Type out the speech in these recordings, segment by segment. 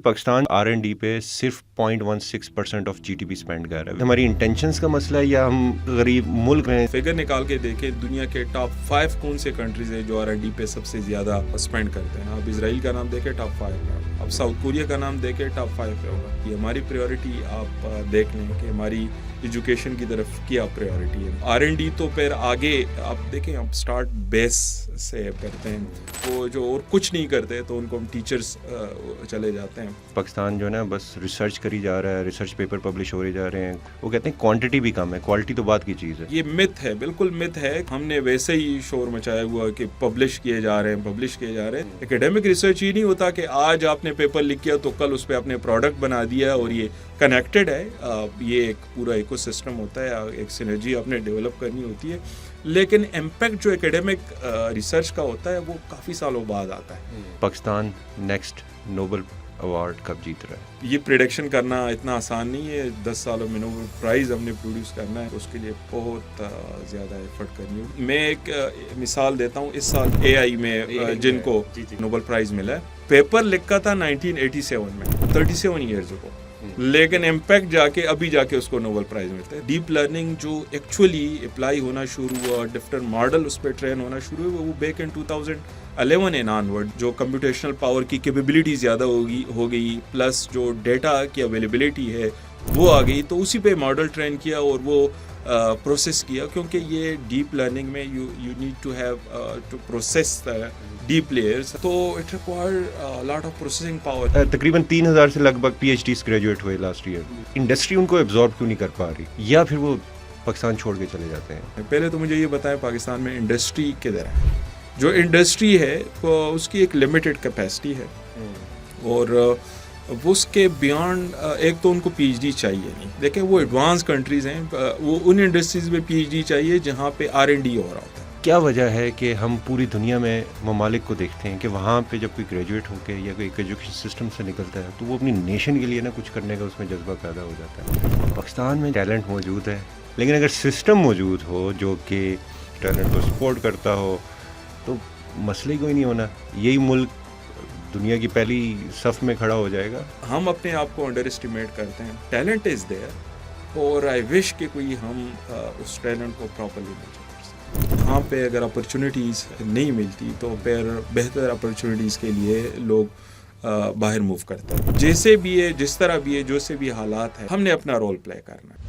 Pakistan R&D पे सिर्फ 0.16% of GDP spend कर रहा है। हमारी इंटेंशंस का मसला है या हम गरीब मुल्क में। फिगर निकाल के देखें दुनिया के टॉप 5 कौन से कंट्रीज है जो R&D पे सबसे ज्यादा स्पेंड करते हैं। आप इसराइल का नाम देखें टॉप 5 में, अब साउथ कोरिया का नाम देखें टॉप 5 पे होगा। ये हमारी प्रायोरिटी आप देख लें कि हमारी एजुकेशन की तरफ क्या प्रायोरिटी है। R&D तो फिर आगे आप देखें, आप स्टार्ट बेस से करते हैं, वो जो और कुछ नहीं करते तो उनको हम टीचर्स चले जाते हैं। पाकिस्तान जो है ना बस रिसर्च करी जा रहा है, रिसर्च पेपर पब्लिश हो जा रहे हैं। वो कहते हैं क्वांटिटी भी कम है, क्वालिटी तो बात की चीज़ है। ये मिथ है, बिल्कुल मिथ है। हमने वैसे ही शोर मचाया हुआ कि पब्लिश किए जा रहे हैं। एकेडमिक रिसर्च ये नहीं होता कि आज आपने पेपर लिख किया तो कल उस पर आपने प्रोडक्ट बना दिया और ये कनेक्टेड है। ये एक पूरा इकोसिस्टम होता है, एक सिनर्जी आपने डेवलप करनी होती है। लेकिन इम्पैक्ट जो एकेडमिक रिसर्च का होता है वो काफ़ी सालों बाद आता है। पाकिस्तान नेक्स्ट नोबेल अवार्ड कब जीत रहा है? ये प्रिडिक्शन करना इतना आसान नहीं है। 10 सालों में नोबेल प्राइज़ हमने प्रोड्यूस करना है, उसके लिए बहुत ज़्यादा एफर्ट करनी होगी। मैं एक मिसाल देता हूँ, इस साल AI में जिनको नोबेल प्राइज़ मिला है, पेपर लिखा था 1987 में, 37 ईयर्स को, लेकिन इम्पैक्ट अभी जाके उसको नोबेल प्राइज मिलता है। डीप लर्निंग जो एक्चुअली अप्लाई होना शुरू हुआ, डिफरेंट मॉडल उस पर ट्रेन होना शुरू हुआ, वो बैक इन 2011 एंड ऑनवर्ड। जो कंप्यूटेशनल पावर की कैपेबिलिटी ज़्यादा हो गई, प्लस जो डेटा की अवेलेबिलिटी है वो आ गई, तो उसी पे मॉडल ट्रेन किया और वो प्रोसेस किया। क्योंकि ये डीप लर्निंग में you need to have to process deep layers, तो it require lot of processing power. तकरीबन 3000 से लगभग PhDs ग्रेजुएट हुए लास्ट ईयर। इंडस्ट्री उनको एब्जॉर्ब क्यों नहीं कर पा रही, या फिर वो पाकिस्तान छोड़ के चले जाते हैं? पहले तो मुझे ये बताएं पाकिस्तान में इंडस्ट्री किधर है। जो इंडस्ट्री है वो उसकी एक लिमिटेड कैपेसिटी है और उसके बियॉन्ड एक तो उनको PhD चाहिए नहीं। देखें, वो एडवांस कंट्रीज़ हैं, वो उन इंडस्ट्रीज़ में PhD चाहिए जहाँ पे R&D हो रहा होता है। क्या वजह है कि हम पूरी दुनिया में ममालिक को देखते हैं कि वहाँ पे जब कोई ग्रेजुएट होकर या कोई एजुकेशन सिस्टम से निकलता है तो वो अपनी नेशन के लिए ना कुछ करने का उसमें जज्बा पैदा हो जाता है। पाकिस्तान में टैलेंट मौजूद है, लेकिन अगर सिस्टम मौजूद हो जो कि टैलेंट को सपोर्ट करता हो तो मसले ही कोई नहीं होना। यही मुल्क दुनिया की पहली सफ़ में खड़ा हो जाएगा। हम अपने आप को अंडर एस्टिमेट करते हैं। टैलेंट इज़ देयर और आई विश कि कोई हम उस टैलेंट को प्रॉपरली यूज। यहाँ पे अगर अपॉर्चुनिटीज़ नहीं मिलती तो फिर बेहतर अपॉर्चुनिटीज़ के लिए लोग बाहर मूव करते हैं। जैसे भी है, जिस तरह भी है, जो से भी हालात है, हमने अपना रोल प्ले करना है।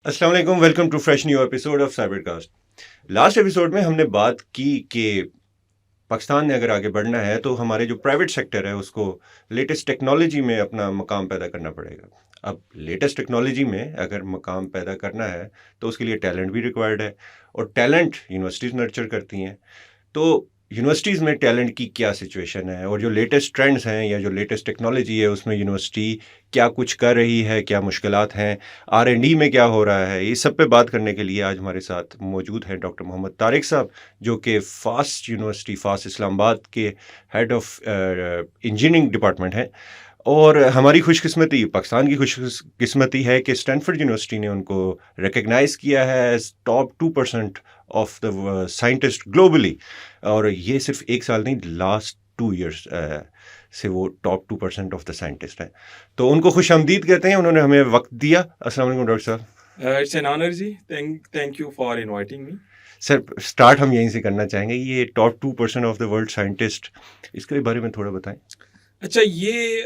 अस्सलाम वालेकुम, welcome to fresh new episode of Cybercast. Last episode में हमने बात की कि पाकिस्तान ने अगर आगे बढ़ना है तो हमारे जो प्राइवेट सेक्टर है उसको लेटेस्ट टेक्नोलॉजी में अपना मकाम पैदा करना पड़ेगा। अब लेटेस्ट टेक्नोलॉजी में अगर मकाम पैदा करना है तो उसके लिए टैलेंट भी रिक्वायर्ड है, और टैलेंट यूनिवर्सिटीज़ नर्चर करती हैं। तो यूनिवर्सिटीज़ में टैलेंट की क्या सिचुएशन है, और जो लेटेस्ट ट्रेंड्स हैं या जो लेटेस्ट टेक्नोलॉजी है उसमें यूनिवर्सिटी क्या कुछ कर रही है, क्या मुश्किलात हैं, R&D में क्या हो रहा है, ये सब पे बात करने के लिए आज हमारे साथ मौजूद हैं डॉक्टर मोहम्मद तारिक साहब, जो कि फास्ट यूनिवर्सिटी फास्ट इस्लामाबाद के हेड ऑफ इंजीनियरिंग डिपार्टमेंट हैं। और हमारी खुशकिस्मती, पाकिस्तान की खुशकिस्मती है कि स्टैनफोर्ड यूनिवर्सिटी ने उनको रिकग्नाइज़ किया है as top 2% of the scientist globally. और ये सिर्फ एक साल नहीं, लास्ट 2 ईयर्स से वो टॉप 2% ऑफ द साइंटिस्ट हैं। तो उनको खुश आमदीद कहते हैं, उन्होंने हमें वक्त दिया। अस्सलाम वालेकुम डॉक्टर साहब। इट्स एन ऑनर जी, thank you for inviting me. Sir, start हम यहीं से करना चाहेंगे, ये top 2% of the world scientist, इसके बारे में थोड़ा बताएं। अच्छा, ये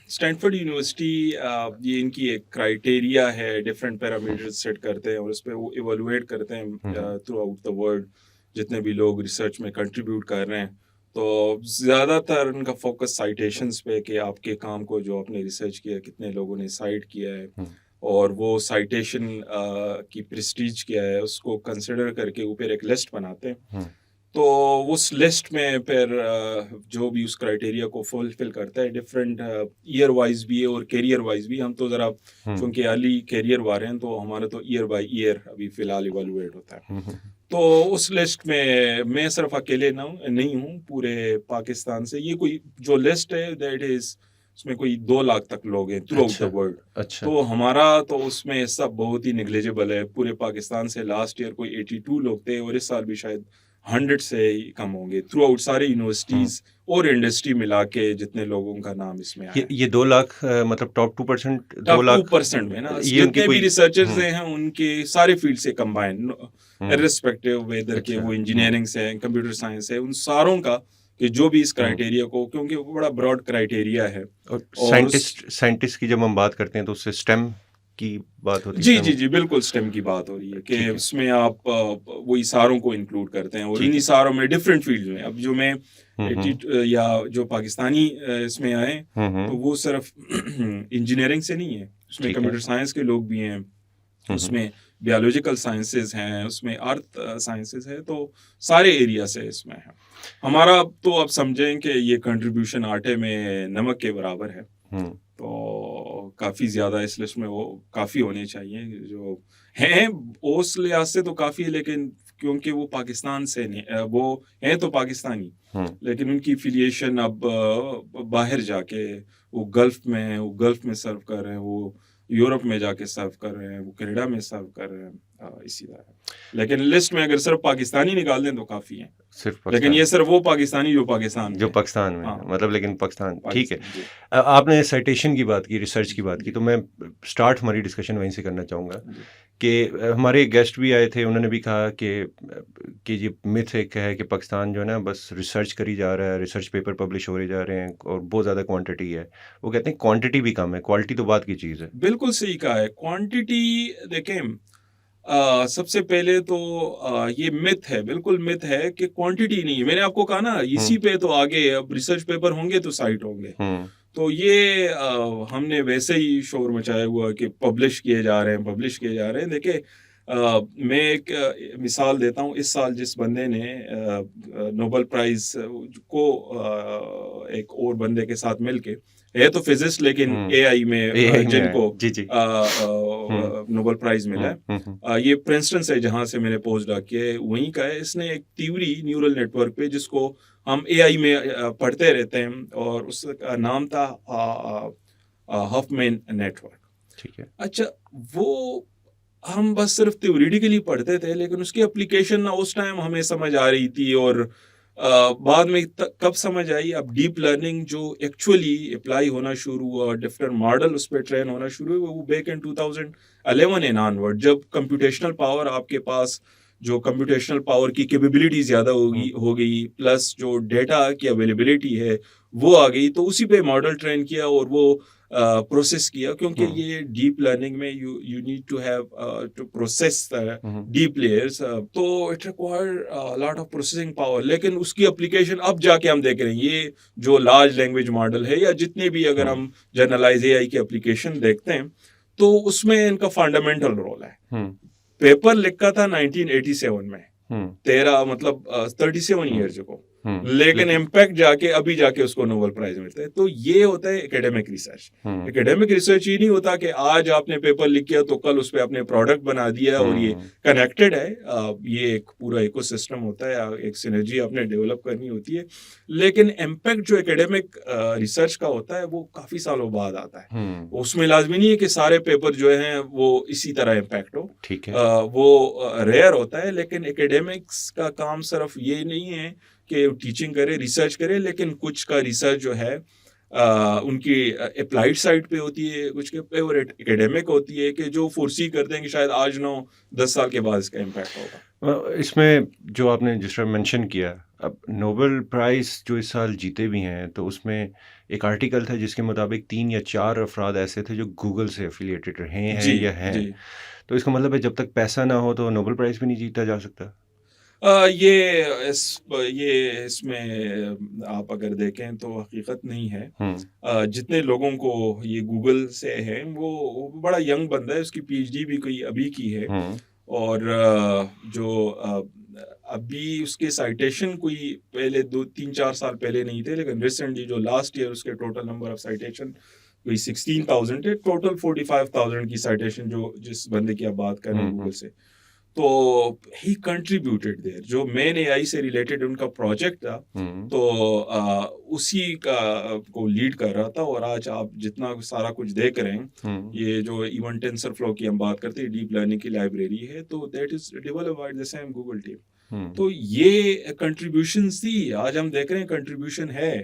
स्टैनफोर्ड यूनिवर्सिटी, ये इनकी एक क्राइटेरिया है, डिफरेंट पैरामीटर्स सेट करते हैं और उस पर वो इवोलुएट करते हैं थ्रू आउट द वर्ल्ड जितने भी लोग रिसर्च में कंट्रीब्यूट कर रहे हैं। तो ज़्यादातर उनका फोकस साइटेशंस पे कि आपके काम को जो आपने रिसर्च किया कितने लोगों ने साइट किया है और वो साइटेशन की प्रेस्टीज क्या है उसको कंसिडर करके ऊपर एक लिस्ट बनाते हैं। तो उस लिस्ट में फिर जो भी उस क्राइटेरिया को फुलफिल करता है, डिफरेंट ईयर वाइज भी है और कैरियर वाइज भी। हम तो ज़रा चूँकि अर्ली कैरियर वाले हैं तो हमारा तो ईयर बाय ईयर अभी फ़िलहाल इवेलुएट होता है। तो उस लिस्ट में मैं सिर्फ अकेले नहीं हूँ, पूरे पाकिस्तान से। ये कोई जो लिस्ट है दैट इज़ उसमें कोई 2 लाख तक लोग हैं थ्रू आउट द वर्ल्ड। अच्छा तो हमारा तो उसमें सब बहुत ही नेग्लिजिबल है। पूरे पाकिस्तान से लास्ट ईयर कोई 82 लोग थे और इस साल भी शायद 100 से ही कम होंगे थ्रू आउट सारे यूनिवर्सिटीज और इंडस्ट्री मिला के जितने लोगों का नाम इसमें आया। ये 2 लाख मतलब टॉप 2%, 2 टॉप लाख 2% में ना ये उनकी जितने भी कोई रिसर्चर्स हैं उनके सारे फील्ड से कंबाइन इर्रिस्पेक्टिव वेदर के अच्छा वो इंजीनियरिंग से हैं, कंप्यूटर साइंस है, उन सारों का कि जो भी इस क्राइटेरिया को, क्योंकि वो बड़ा ब्रॉड क्राइटेरिया है। और और उस साइंटिस्ट की जब हम बात करते हैं तो उससे स्टेम की बात होती है। जी STEM जी जी बिल्कुल स्टेम की बात हो रही है कि ठीक है उसमें आप वो इशारों को इंक्लूड करते हैं और ठीक इन है इशारों में डिफरेंट फील्ड में अब जो मैं हम्म 80 या जो पाकिस्तानी इसमें आए तो वो सिर्फ इंजीनियरिंग से नहीं है, उसमें ठीक है कंप्यूटर साइंस के लोग भी हैं, उसमें बायोलॉजिकल साइंसेज हैं, उसमें अर्थ साइंसेज है, तो सारे एरिया से इसमें है। हमारा तो आप समझें कि ये कंट्रीब्यूशन आटे में नमक के बराबर है, तो काफ़ी ज़्यादा इस लिस्ट में वो काफ़ी होने चाहिए जो हैं उस लिहाज से तो काफ़ी है, लेकिन क्योंकि वो पाकिस्तान से नहीं वो हैं तो पाकिस्तानी लेकिन उनकी फिलिएशन अब बाहर जाके वो गल्फ में सर्व कर रहे हैं, वो यूरोप में जाके सर्व कर रहे हैं, वो कनाडा में सर्व कर रहे हैं, इसी तरह। लेकिन लिस्ट में अगर सिर्फ पाकिस्तानी निकाल दें तो काफ़ी हैं, सिर्फ लेकिन ये सिर्फ वो पाकिस्तानी जो पाकिस्तान जो में पाकिस्तान में हाँ है, मतलब लेकिन पाकिस्तान ठीक है। पाकिस्तान जी आपने साइटेशन की बात की, रिसर्च की बात की, तो मैं स्टार्ट हमारी डिस्कशन वहीं से करना चाहूँगा जी कि हमारे गेस्ट भी आए थे, उन्होंने भी कहा कि ये मिथ एक है कि पाकिस्तान जो है ना बस रिसर्च करी जा रहा है, रिसर्च पेपर पब्लिश हो जा रहे हैं और बहुत ज़्यादा क्वांटिटी है। वो कहते हैं क्वांटिटी भी कम है, क्वालिटी तो बात की चीज़ है। बिल्कुल सही कहा है। क्वांटिटी देखें सबसे पहले तो ये मिथ है, बिल्कुल मिथ है कि क्वांटिटी नहीं है। मैंने आपको कहा ना इसी पे तो आगे अब रिसर्च पेपर होंगे तो साइट होंगे। तो ये हमने वैसे ही शोर मचाया हुआ कि पब्लिश किए जा रहे हैं। देखिए मैं एक मिसाल देता हूँ। इस साल जिस बंदे ने नोबेल प्राइज को एक और बंदे के साथ मिलके है तो फिजिस्ट लेकिन एआई में जिनको जी जी नोबेल प्राइज मिला है ये प्रिंसटन से जहां से मैंने पोस्ट डॉक किया है वहीं का है। इसने एक थ्योरी न्यूरल नेटवर्क पे जिसको हम एआई में पढ़ते रहते हैं और उसका नाम था हफमैन नेटवर्क। ठीक है अच्छा वो हम बस सिर्फ थ्योरेटिकली पढ़ते थे लेकिन उसकी एप्लीकेशन ना उस टाइम हमें समझ आ रही थी और बाद में कब समझ आई अब डीप लर्निंग जो एक्चुअली अप्लाई होना शुरू हुआ, डिफरेंट मॉडल उस पर ट्रेन होना शुरू हुआ वो बैक इन 2011 एंड ऑनवर्ड, जब कंप्यूटेशनल पावर आपके पास जो कंप्यूटेशनल पावर की कैपेबिलिटी ज़्यादा हो गई प्लस जो डेटा की अवेलेबिलिटी है वो आ गई, तो उसी पे मॉडल ट्रेन किया और वो प्रोसेस किया क्योंकि ये डीप लर्निंग में you need to have to process deep layers, तो it require lot of processing power. लेकिन उसकी एप्लीकेशन अब जाके हम देख रहे हैं ये जो लार्ज लैंग्वेज मॉडल है या जितने भी अगर हम जनरलाइज एआई की एप्लीकेशन देखते हैं तो उसमें इनका फंडामेंटल रोल है। पेपर लिखा था 1987 में 37 ईयर्स को, लेकिन इम्पैक्ट जाके अभी जाके उसको नोबेल प्राइज मिलता है। तो ये होता है एकेडमिक रिसर्च। एकेडमिक रिसर्च ये नहीं होता कि आज आपने पेपर लिख किया तो कल उस पर आपने प्रोडक्ट बना दिया और ये कनेक्टेड है। ये एक पूरा इकोसिस्टम होता है, एक सिनर्जी आपने डेवलप करनी होती है। लेकिन इम्पैक्ट जो एकेडमिक रिसर्च का होता है वो काफी सालों बाद आता है। उसमें लाजमी नहीं है कि सारे पेपर जो हैं वो इसी तरह इम्पैक्ट हो, ठीक है वो रेयर होता है। लेकिन एकेडमिक्स का काम सिर्फ ये नहीं है कि टीचिंग करे, रिसर्च करे, लेकिन कुछ का रिसर्च जो है उनकी अप्लाइड साइड पे होती है, कुछ के प्योर एकेडमिक होती है कि जो फोर्सी करते हैं कि शायद आज 9-10 साल के बाद इसका इम्पैक्ट होगा। इसमें जो आपने जिस तरह मेंशन किया, अब नोबेल प्राइज़ जो इस साल जीते भी हैं तो उसमें एक आर्टिकल था जिसके मुताबिक 3 या 4 अफराद ऐसे थे जो गूगल से एफिलिएटेड रहे हैं या हैं, तो इसका मतलब है जब तक पैसा ना हो तो नोबेल प्राइज़ भी नहीं जीता जा सकता। ये इसमें आप अगर देखें तो हकीकत नहीं है। जितने लोगों को ये गूगल से है वो बड़ा यंग बंदा है, उसकी पीएचडी भी कोई अभी की है और जो अभी उसके साइटेशन कोई पहले 2-3-4 साल पहले नहीं थे, लेकिन रिसेंटली जो लास्ट ईयर उसके टोटल नंबर ऑफ साइटेशन कोई 16,000 है, टोटल 45,000 की साइटेशन जो जिस बंदे की आप बात कर रहे हैं गूगल से। तो ही कंट्रीब्यूटेड देयर, जो मेन एआई से रिलेटेड उनका प्रोजेक्ट था, तो उसी का को लीड कर रहा था। और आज आप जितना सारा कुछ देख रहे हैं, ये जो इवन टेंसर फ्लो की हम बात करते हैं, डीप लर्निंग की लाइब्रेरी है, तो that is developed by the same Google team. तो ये कंट्रीब्यूशन थी, आज हम देख रहे हैं कंट्रीब्यूशन है,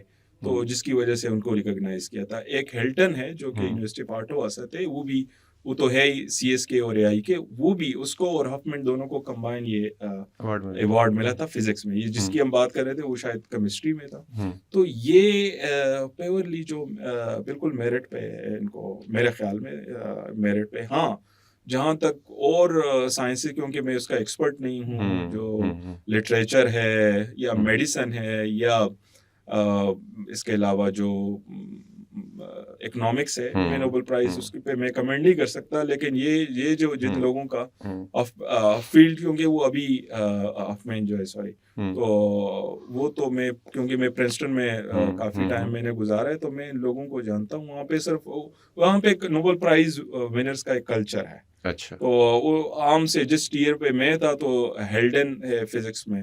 तो जिसकी वजह से उनको रिकॉग्नाइज किया था। एक हिल्टन है जो कि यूनिवर्सिटी ऑफ ऑटोवा से थे, वो तो है ही सीएसके और एआई के, वो भी उसको और हफमैन दोनों को कंबाइन ये अवार्ड मिला था फिजिक्स में। ये जिसकी हम बात कर रहे थे वो शायद केमिस्ट्री में था। तो ये प्योरली जो बिल्कुल मेरिट पे है इनको, मेरे ख्याल में मेरिट पे। हाँ, जहाँ तक और साइंस है, क्योंकि मैं उसका एक्सपर्ट नहीं हूँ, जो लिटरेचर है या मेडिसिन है या इसके अलावा जो इकोनॉमिक्स है, मैं नोबेल प्राइज उसके पे मैं कमेंट नहीं कर सकता। लेकिन ये जो जिन लोगों का फील्ड, क्योंकि वो अभी हफमैन जो है, सॉरी, तो वो तो मैं, क्योंकि मैं प्रिंसटन में काफी टाइम मैंने गुजारा है, तो मैं इन लोगों को जानता हूँ। वहाँ पे एक नोबेल प्राइज विनर्स का एक कल्चर है। अच्छा। तो वो आम से जिस ईयर पे मैं था, तो हेल्डन है फिजिक्स में,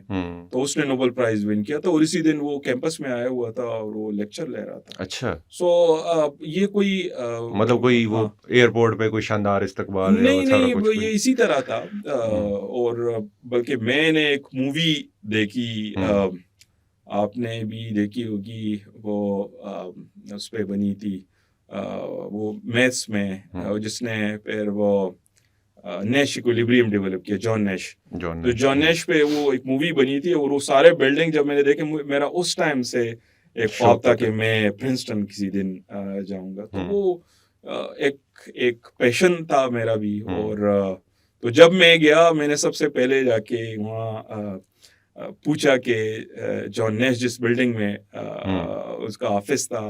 तो उसने नोबेल प्राइज विन किया था, और इसी दिन वो कैंपस में आया हुआ था और वो लेक्चर ले रहा था। अच्छा। ये कोई मतलब कोई वो एयरपोर्ट पे कोई शानदार इस्तकबाल या नहीं, कुछ ये इसी तरह था। और बल्कि मैंने एक मूवी देखी, आपने भी देखी होगी, वो उस पे बनी थी, वो मैथ्स में, जिसने फिर वो नेश इक्विलिब्रियम डेवलप किया, जॉन नेश। तो जॉन नेश पे वो एक मूवी बनी थी, और वो सारे बिल्डिंग जब मैंने देखे, मेरा उस टाइम से एक ख्वाब था कि मैं प्रिंसटन किसी दिन जाऊंगा। तो वो एक पैशन था मेरा भी। और तो जब मैं गया, मैंने सबसे पहले जाके वहाँ पूछा कि जॉन नेश जिस बिल्डिंग में उसका ऑफिस था,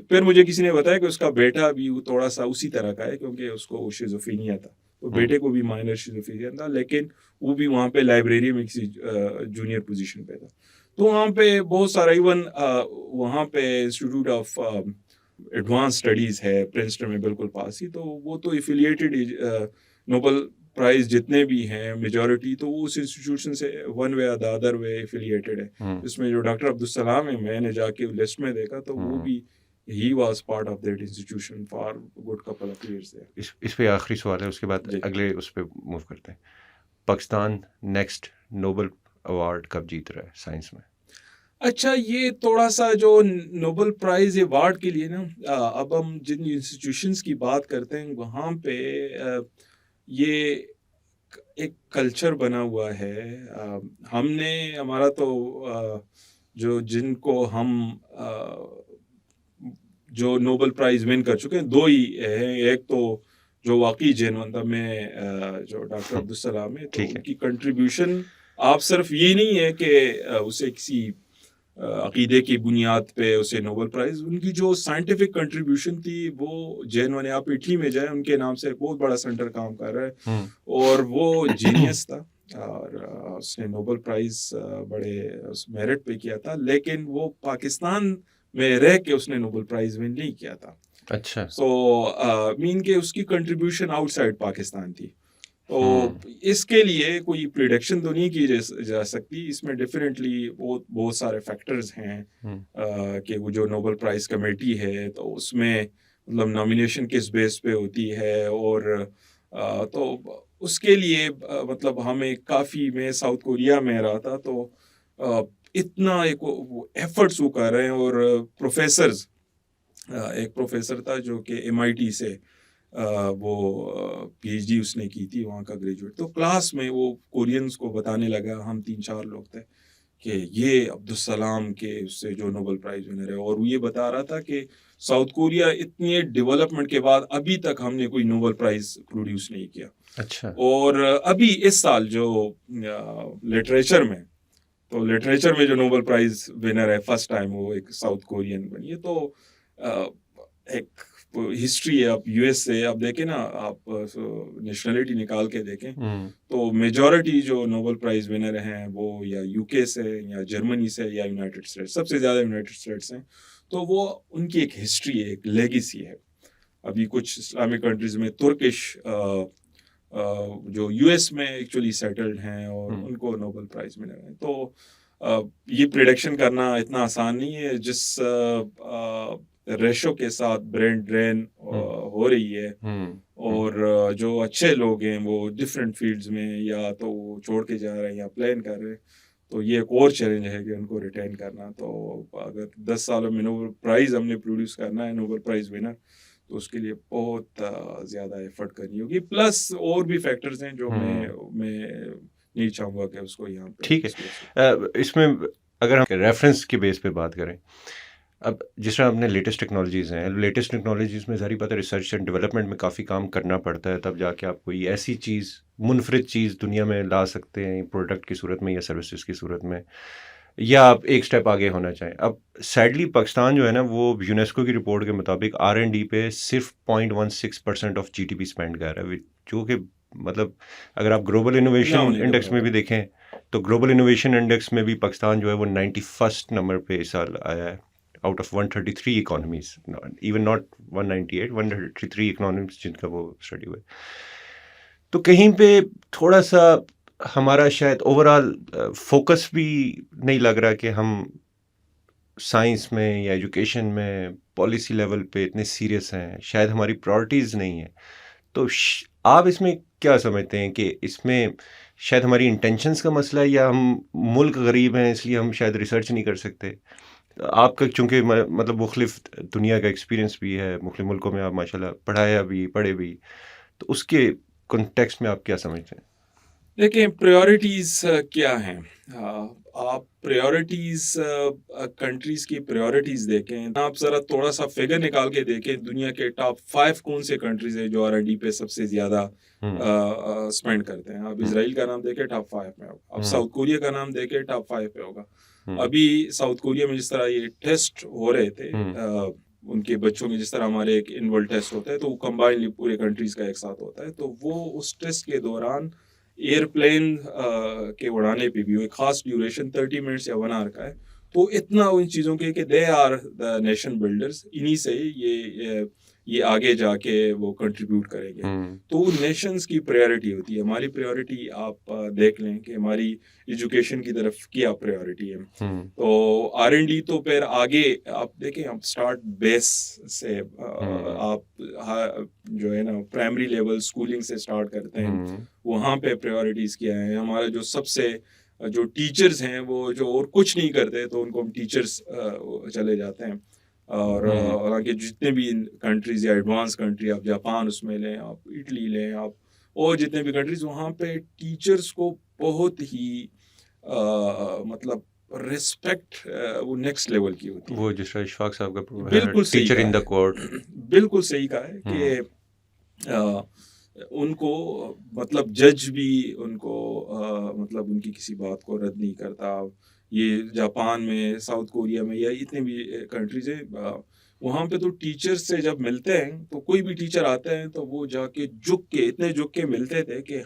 फिर मुझे किसी ने बताया कि उसका बेटा भी थोड़ा सा उसी तरह का है, क्योंकि उसको शिज़ोफ्रेनिया था, तो बेटे को भी माइनर शिज़ोफ्रेनिया था, लेकिन वो भी वहाँ पे लाइब्रेरी में किसी जूनियर पोजीशन पे था। तो वहाँ पे बहुत सारा, इवन वहाँ पे इंस्टीट्यूट ऑफ एडवांस स्टडीज है प्रिंसटन में बिल्कुल पास ही, तो वो तो एफिलिएटेड नोबेल प्राइज जितने भी हैं मेजॉरिटी, तो वो उस इंस्टीट्यूशन से one way the other way affiliated है। इसमें जो डॉक्टर अब्दुल सलाम है, मैंने जाके लिस्ट में देखा, तो वो भी he was part of that institution for a good couple of years there. इस पे आखिरी सवाल है, उसके बाद अगले उस पे मूव करते हैं। पाकिस्तान नेक्स्ट नोबेल अवार्ड कब जीत रहा है साइंस में? अच्छा, ये थोड़ा सा जो नोबेल प्राइज अवार्ड के लिए ना, अब हम जिन इंस्टीट्यूशंस की बात करते हैं, वहाँ पे ये एक कल्चर बना हुआ है। हमने, हमारा तो जो जिनको हम जो नोबेल प्राइज विन कर चुके हैं, दो ही हैं। एक तो जो वाकई जेन्युइन में जो डॉक्टर अब्दुल सलाम है, तो उनकी कंट्रीब्यूशन आप सिर्फ ये नहीं है कि उसे किसी अकीदे की बुनियाद पे उसे नोबेल प्राइज, उनकी जो साइंटिफिक कंट्रीब्यूशन थी वो जेन्युइन, आप इटली में जाए, उनके नाम से एक बहुत बड़ा सेंटर काम कर रहा है, और वो जीनियस था, और उसने नोबेल प्राइज बड़े मेरिट पे किया था, लेकिन वो पाकिस्तान में रह के उसने नोबेल प्राइज विन नहीं किया था। अच्छा। सो मीन के उसकी कंट्रीब्यूशन आउटसाइड पाकिस्तान थी। तो इसके लिए कोई प्रिडिक्शन तो नहीं की जा सकती। इसमें डेफिनेटली बहुत सारे फैक्टर्स हैं कि वो जो नोबेल प्राइज कमेटी है, तो उसमें मतलब नॉमिनेशन किस बेस पे होती है, और तो उसके लिए मतलब हमें काफ़ी, मैं साउथ कोरिया में रहा था, तो इतना एक एफर्ट्स वो कर रहे हैं। और प्रोफेसर्स, एक प्रोफेसर था जो कि MIT से वो PhD उसने की थी, वहाँ का ग्रेजुएट, तो क्लास में वो कोरियंस को बताने लगा, हम 3-4 लोग थे, कि ये अब्दुल सलाम के उससे जो नोबेल प्राइज विनर है, और वो ये बता रहा था कि साउथ कोरिया इतनी डेवलपमेंट के बाद अभी तक हमने कोई नोबेल प्राइज प्रोड्यूस नहीं किया। अच्छा। और अभी इस साल जो लिटरेचर में, तो लिटरेचर में जो नोबेल प्राइज विनर है फर्स्ट टाइम, वो एक साउथ कोरियन बनी है। तो एक हिस्ट्री है। आप US से आप देखें ना, आप नेशनलिटी निकाल के देखें, तो मेजॉरिटी जो नोबेल प्राइज विनर हैं वो या UK से या जर्मनी से या यूनाइटेड स्टेट्स, सबसे ज़्यादा यूनाइटेड स्टेट्स हैं। तो वो उनकी एक हिस्ट्री है, एक लेगेसी है। अभी कुछ इस्लामिक कंट्रीज में तुर्किश जो यूएस में एक्चुअली सेटल्ड हैं और उनको नोबेल प्राइज मिलेगा। तो ये प्रिडिक्शन करना इतना आसान नहीं है। जिस रेशो के साथ ब्रेन ड्रेन हो रही है और जो अच्छे लोग हैं वो डिफरेंट फील्ड्स में या तो छोड़ के जा रहे हैं या प्लान कर रहे हैं, तो ये एक और चैलेंज है कि उनको रिटेन करना। तो अगर 10 सालों में नोबेल प्राइज़ हमने प्रोड्यूस करना है, नोबेल प्राइज़ विनर, तो उसके लिए बहुत ज़्यादा एफर्ट करनी होगी। प्लस और भी फैक्टर्स हैं जो मैं नहीं चाहूँगा कि उसको यहाँ पे। ठीक है। इसमें अगर हम रेफरेंस के बेस पे बात करें, अब जिस तरह अपने लेटेस्ट टेक्नोलॉजीज़ हैं, लेटेस्ट टेक्नोलॉजीज़ में ज़ाहिर बात है रिसर्च एंड डेवलपमेंट में काफ़ी काम करना पड़ता है, तब जाके आप कोई ऐसी चीज़, मुनफरिद चीज़ दुनिया में ला सकते हैं प्रोडक्ट की सूरत में या सर्विसेज की सूरत में, या आप एक स्टेप आगे होना चाहें। अब सैडली पाकिस्तान जो है ना, वो यूनेस्को की रिपोर्ट के मुताबिक R&D पे सिर्फ 0.16% ऑफ GDP स्पेंड कर रहा है, जो कि मतलब अगर आप ग्लोबल इनोवेशन इंडेक्स में भी देखें तो ग्लोबल इनोवेशन इंडेक्स में भी पाकिस्तान जो है वो 91st नंबर पे इस साल आया है out of 133 economies, even not 198, 133 economies जिनका वो स्टडी हुआ है। तो कहीं पे थोड़ा सा हमारा शायद ओवरऑल फोकस भी नहीं लग रहा कि हम साइंस में या एजुकेशन में पॉलिसी लेवल पे इतने सीरियस हैं, शायद हमारी प्रायोरिटीज़ नहीं है। तो आप इसमें क्या समझते हैं कि इसमें शायद हमारी इंटेंशंस का मसला है या हम मुल्क गरीब हैं इसलिए हम शायद रिसर्च नहीं कर सकते? आपका चूँकि मतलब मुख्तलिफ दुनिया का एक्सपीरियंस भी है, मुख्तलिफ मुल्कों में आप माशाल्लाह पढ़ाया भी, पढ़े भी, तो उसके कॉन्टेक्स्ट में आप क्या समझते हैं? देखिए, प्रायोरिटीज़ क्या हैं? आप प्रायोरिटीज़ कंट्रीज़ की प्रायोरिटीज़ देखें, आप ज़रा थोड़ा सा फिगर निकाल के देखें, दुनिया के टॉप 5 कौन से कंट्रीज़ हैं जो R&D पे सबसे ज़्यादा स्पेंड करते हैं। आप इसराइल का नाम देखें, टॉप 5 में होगा। आप साउथ कोरिया का नाम देखें, टॉप 5 पे होगा। अभी साउथ कोरिया में जिस तरह ये टेस्ट हो रहे थे, उनके बच्चों में जिस तरह हमारे एक एनुअल टेस्ट होता है, तो वो कंबाइनली पूरे कंट्रीज़ का एक साथ होता है। तो वो उस टेस्ट के दौरान एयरप्लेन के उड़ाने पे भी एक खास ड्यूरेशन 30 मिनट्स या 1 आवर का है। तो इतना उन चीज़ों के कि they are the nation builders, इन्हीं से ये आगे जाके वो कंट्रीब्यूट करेंगे। तो नेशंस की प्रायोरिटी होती है। हमारी प्रायोरिटी आप देख लें कि हमारी एजुकेशन की तरफ क्या प्रायोरिटी है। तो R&D तो फिर आगे आप देखें, आप स्टार्ट बेस से आप जो है ना प्राइमरी लेवल स्कूलिंग से स्टार्ट करते हैं, वहाँ पे प्रायोरिटीज़ क्या है। हमारा जो सबसे जो टीचर्स हैं वो जो और कुछ नहीं करते तो उनको हम टीचर्स चले जाते हैं। और हालांकि जितने भी कंट्रीज या एडवांस कंट्री, आप जापान उसमें लें, आप इटली लें, आप और जितने भी कंट्रीज, वहाँ पे टीचर्स को बहुत ही मतलब रिस्पेक्ट वो नेक्स्ट लेवल की होती है। वो जिस तरह इशफाक साहब का बिल्कुल सही टीचर इन द कोर्ट, बिल्कुल सही कहा है कि उनको मतलब जज भी उनको मतलब उनकी किसी बात को रद्द नहीं करता। ये जापान में, साउथ कोरिया में या इतने भी कंट्रीज हैं, वहाँ पे तो टीचर्स से जब मिलते हैं तो कोई भी टीचर आते हैं तो वो जाके इतने झुक के मिलते थे कि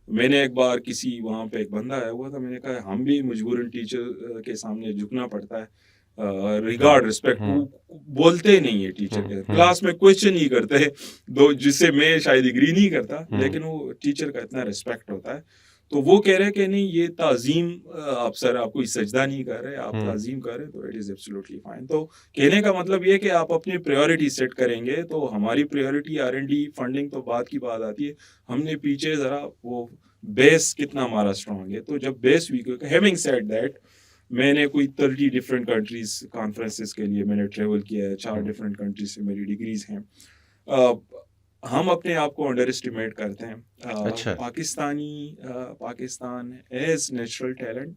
मैंने एक बार किसी वहाँ पे एक बंदा आया हुआ था, मैंने कहा हम भी मजबूरन टीचर के सामने झुकना पड़ता है, रिगार्ड रिस्पेक्ट। बोलते नहीं है टीचर के क्लास में, क्वेश्चन नहीं करते, दो जिससे मैं शायद एग्री नहीं करता, लेकिन वो टीचर का इतना रिस्पेक्ट होता है। तो वो कह रहे हैं कि नहीं, ये ताजीम, आप सर आप कोई सजदा नहीं कर रहे, आप ताजीम कर रहे, तो इट इज़ एब्सोल्युटली फाइन। तो कहने का मतलब ये है कि आप अपनी प्रायोरिटी सेट करेंगे। तो हमारी प्रायोरिटी R&D फंडिंग तो बात की बात आती है, हमने पीछे ज़रा वो बेस कितना हमारा स्ट्रॉन्ग है। तो जब base weak, having said that, मैंने कोई 30 डिफरेंट कंट्रीज कॉन्फ्रेंसेस के लिए मैंने ट्रेवल किया है, 4 डिफरेंट कंट्रीज से मेरी डिग्रीज हैं। हम अपने आप को अंडर एस्टिमेट करते हैं। अच्छा। पाकिस्तान एज नेचुरल टैलेंट,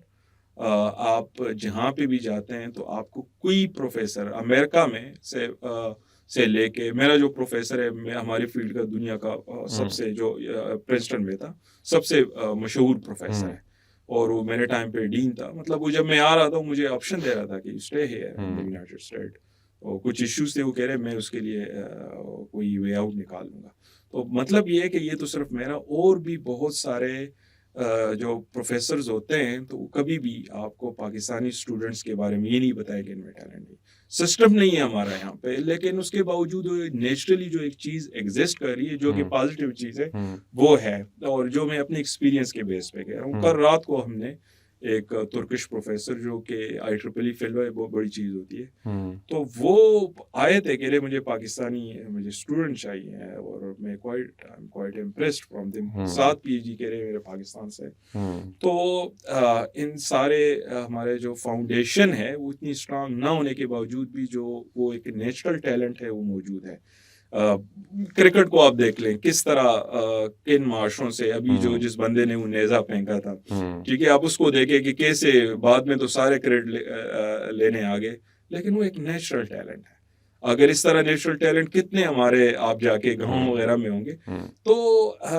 आप जहाँ पे भी जाते हैं तो आपको कोई प्रोफेसर अमेरिका में से लेके, मेरा जो प्रोफेसर है, मैं हमारी फील्ड का दुनिया का सबसे जो प्रिंसटन में था सबसे मशहूर प्रोफेसर है, और वो मेरे टाइम पे डीन था। मतलब वो जब मैं आ रहा था मुझे ऑप्शन दे रहा था कि stay here in the United state, और कुछ इश्यूज थे, वो कह रहे मैं उसके लिए कोई वे आउट निकाल लूँगा। तो मतलब ये है कि ये तो सिर्फ मेरा, और भी बहुत सारे जो प्रोफेसर्स होते हैं तो कभी भी आपको पाकिस्तानी स्टूडेंट्स के बारे में ये नहीं बताया कि इनमें टैलेंट है। सिस्टम नहीं है हमारा यहाँ पे, लेकिन उसके बावजूद नेचुरली जो एक चीज़ एग्जिस्ट कर रही है जो कि पॉजिटिव चीज़ है वो है, और जो मैं अपने एक्सपीरियंस के बेस पे कह रहा हूँ। कल रात को हमने एक तुर्किश प्रोफेसर जो कि IEEE फेलो है, बहुत बड़ी चीज़ होती है, तो वो आए थे कह रहे मुझे पाकिस्तानी मुझे स्टूडेंट चाहिए हैं, और मैं I am quite impressed from them. 7 PhD कह रहे मेरे पाकिस्तान से। तो इन सारे हमारे जो फाउंडेशन है वो इतनी स्ट्रांग ना होने के बावजूद भी जो वो एक नेचुरल टैलेंट है वो मौजूद है। क्रिकेट को आप देख लें किस तरह किन माशरों से अभी जो जिस बंदे ने वो नेजा फेंका था, ठीक है, आप उसको देखें कि कैसे बाद में तो सारे क्रेडिट लेने आ गए, लेकिन वो एक नेचुरल टैलेंट है। अगर इस तरह नेचुरल टैलेंट कितने हमारे आप जाके गाँव वगैरह में होंगे, तो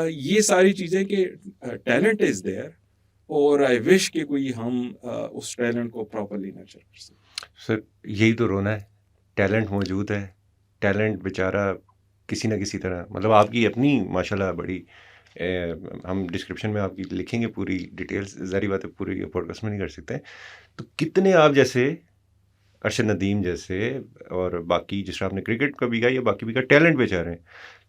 ये सारी चीज़ें कि टैलेंट इज देयर, और आई विश कि कोई हम उस टैलेंट को प्रॉपरली नर्चर कर सकें। सर यही तो रोना है, टैलेंट मौजूद है, टैलेंट बेचारा किसी ना किसी तरह, मतलब आपकी अपनी माशाल्लाह बड़ी हम डिस्क्रिप्शन में आपकी लिखेंगे पूरी डिटेल्स, ज़ाहिर बात है पूरी पॉडकास्ट में नहीं कर सकते। तो कितने आप जैसे अरशद नदीम जैसे और बाकी जिस तरह आपने क्रिकेट का भी कहा या बाकी भी का टैलेंट बेचारे हैं,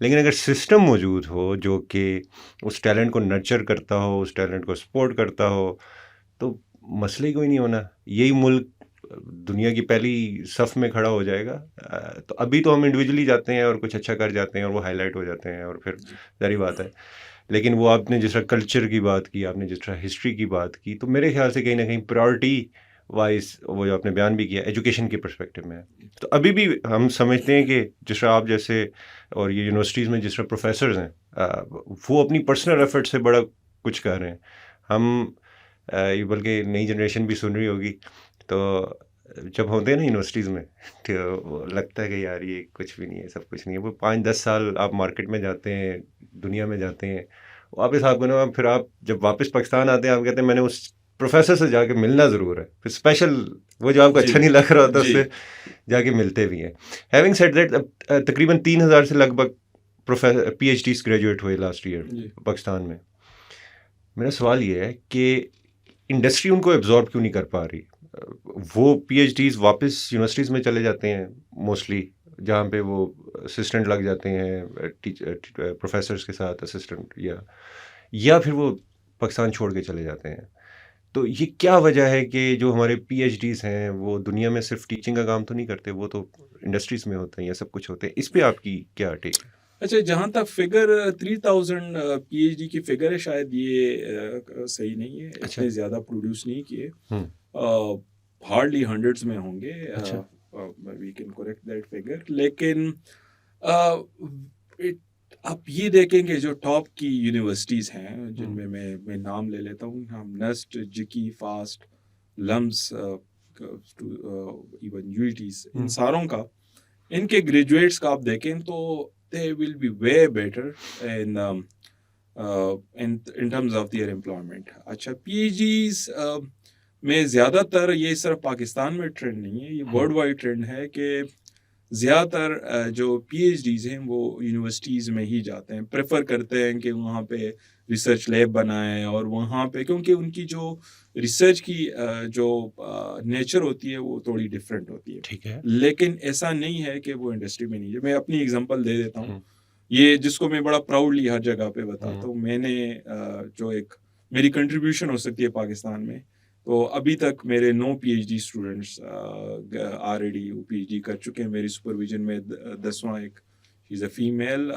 लेकिन अगर सिस्टम मौजूद हो जो कि उस टैलेंट को नर्चर करता हो, उस टैलेंट को सपोर्ट करता हो, तो मसले ही कोई नहीं होना। यही मुल्क दुनिया की पहली सफ़ में खड़ा हो जाएगा। तो अभी तो हम इंडिविजुअली जाते हैं और कुछ अच्छा कर जाते हैं और वो हाईलाइट हो जाते हैं और फिर ज़ाहिर बात है। लेकिन वो आपने जिस तरह कल्चर की बात की, आपने जिस तरह हिस्ट्री की बात की, तो मेरे ख्याल से कहीं ना कहीं प्रायोरिटी वाइज वो जो आपने बयान भी किया एजुकेशन के पर्सपेक्टिव में, तो अभी भी हम समझते हैं कि जिस तरह आप जैसे और ये यूनिवर्सिटीज़ में जिस तरह प्रोफेसर्स हैं वो अपनी पर्सनल एफर्ट से बड़ा कुछ कर रहे हैं। हम ये बल्कि नई जनरेशन भी सुन रही होगी, तो जब होते हैं ना यूनिवर्सिटीज़ में तो वो लगता है कि यार ये कुछ भी नहीं है, सब कुछ नहीं है। वो 5-10 साल आप मार्केट में जाते हैं, दुनिया में जाते हैं, वापस आपको ना, फिर आप जब वापस पाकिस्तान आते हैं आप कहते हैं मैंने उस प्रोफेसर से जाके मिलना ज़रूर है। फिर स्पेशल वो जो आपको अच्छा नहीं लग रहा होता उससे जाके मिलते भी हैं। हैविंग सेड दैट तकरीबन 3000 से लगभग PhDs ग्रेजुएट हुए लास्ट ईयर पाकिस्तान में। मेरा सवाल ये है कि इंडस्ट्री उनको एब्जॉर्ब क्यों नहीं कर पा रही? वो PhDs वापस यूनिवर्सिटीज़ में चले जाते हैं मोस्टली, जहाँ पे वो असिस्टेंट लग जाते हैं प्रोफेसर्स के साथ असिस्टेंट, या फिर वो पाकिस्तान छोड़ के चले जाते हैं। तो ये क्या वजह है कि जो हमारे PhDs हैं वो दुनिया में सिर्फ टीचिंग का काम तो नहीं करते, वो तो इंडस्ट्रीज़ में होते हैं या सब कुछ होते हैं। इस पे आपकी क्या टेक है? अच्छा, जहाँ तक फिगर 3000 PhD की फिगर है, शायद ये सही नहीं है। अच्छा। इतने ज़्यादा प्रोड्यूस नहीं किए, हार्डली हंड्रेड्स में होंगे। अच्छा। We can correct that figure, लेकिन आप ये देखेंगे जो टॉप की यूनिवर्सिटीज़ हैं जिनमें मैं नाम ले लेता हूँ, हम नस्ट, जिकी, फास्ट, लम्स, इवन UETs, इन सारों का, इनके ग्रेजुएट्स का आप देखें तो they will be way better in terms of their employment. अच्छा, PhDs में ज़्यादातर ये सिर्फ पाकिस्तान में ट्रेंड नहीं है, ये वर्ल्ड वाइड ट्रेंड है कि ज़्यादातर जो PhDs हैं वो यूनिवर्सिटीज़ में ही जाते हैं, प्रेफर करते हैं कि वहाँ पे रिसर्च लैब बनाएं, और वहाँ पे क्योंकि उनकी जो रिसर्च की जो नेचर होती है वो थोड़ी डिफरेंट होती है। ठीक है। लेकिन ऐसा नहीं है कि वो इंडस्ट्री में नहीं है। मैं अपनी एग्जांपल दे देता हूँ, ये जिसको मैं बड़ा प्राउडली हर जगह पे बताता हूँ। मैंने जो एक मेरी कंट्रीब्यूशन हो सकती है पाकिस्तान में, तो अभी तक मेरे 9 PhD स्टूडेंट्स ऑलरेडी PhD कर चुके हैं मेरी सुपरविजन में। 10वां एक, she is a female,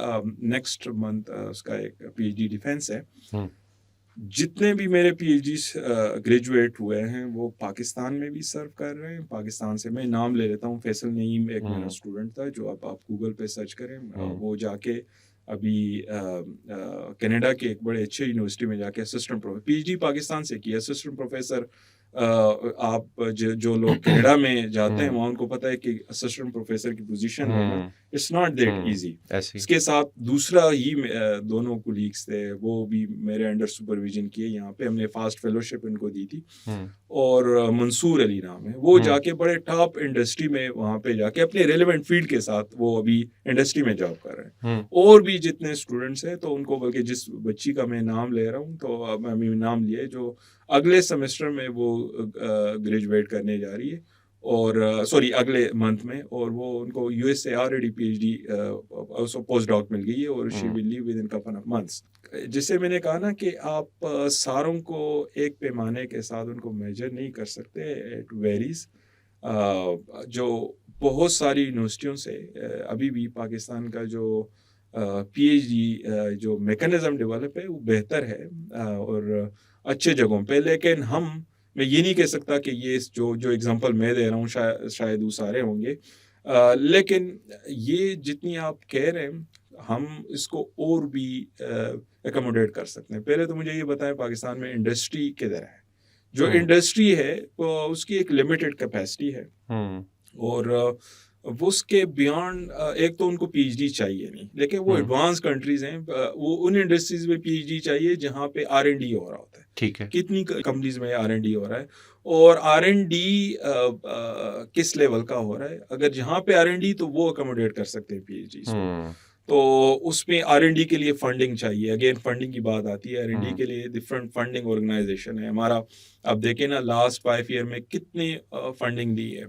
next month उसका एक PhD डिफेंस है। जितने भी मेरे PhDs ग्रेजुएट हुए हैं वो पाकिस्तान में भी सर्व कर रहे हैं। पाकिस्तान से मैं नाम ले लेता हूँ, फैसल नईम एक मेरा स्टूडेंट था, जो आप गूगल पे सर्च करें, वो जाके अभी कनाडा के एक बड़े अच्छे यूनिवर्सिटी में जाके असिस्टेंट प्रोफेसर, PhD पाकिस्तान से किया, असिस्टेंट प्रोफेसर आप जो लोग कनाडा में जाते हैं वहाँ उनको पता है कि असिस्टेंट प्रोफेसर की पोजीशन लेना इट्स नॉट दैट इजी। ऐसी इसके साथ दूसरा ही दोनों कोलीग्स थे, वो भी मेरे अंडर सुपरविजन किए यहाँ पे, हमने फास्ट फेलोशिप इनको दी थी। और मंसूर अली नाम है, वो जाके बड़े टॉप इंडस्ट्री में वहाँ पे जाके अपने रेलेवेंट फील्ड के साथ वो अभी इंडस्ट्री में जॉब कर रहे हैं। और भी जितने स्टूडेंट्स हैं, तो उनको, बल्कि जिस बच्ची का मैं नाम ले रहा हूँ, तो अब मैं नाम लिया है, जो अगले सेमेस्टर में वो ग्रेजुएट करने जा रही है, और सॉरी अगले मंथ में, और वो उनको यूएस से ऑलरेडी पीएचडी पोस्ट डॉक मिल गई है, और she will leave with in couple of months. जिससे मैंने कहा ना कि आप सारों को एक पैमाने के साथ उनको मेजर नहीं कर सकते, इट वेरीज। जो बहुत सारी यूनिवर्सिटियों से अभी भी पाकिस्तान का जो पीएचडी जो मैकेनिज्म डेवलप है वो बेहतर है और अच्छे जगहों पे, लेकिन मैं ये नहीं कह सकता कि ये जो एग्जांपल मैं दे रहा हूँ शायद वो सारे होंगे, लेकिन ये जितनी आप कह रहे हैं हम इसको और भी एकोमोडेट कर सकते हैं। पहले तो मुझे ये बताएं पाकिस्तान में इंडस्ट्री किधर है। जो इंडस्ट्री है उसकी एक लिमिटेड कैपेसिटी है, और वो उसके बियॉन्ड एक तो उनको पीएचडी चाहिए नहीं, लेकिन वो एडवांस कंट्रीज हैं, वो उन इंडस्ट्रीज में पीएचडी चाहिए जहाँ पे R&D हो रहा होता है। ठीक है, कितनी कंपनीज में R&D हो रहा है, और R&D किस लेवल का हो रहा है। अगर जहाँ पे R&D, तो वो अकोमोडेट कर सकते हैं पीएचडी। तो उसमें R&D के लिए फंडिंग चाहिए। अगेन फंडिंग की बात आती है, R&D के लिए डिफरेंट फंडिंग ऑर्गेनाइजेशन है हमारा। आप देखें ना, लास्ट 5 ईयर में कितनी फंडिंग दी है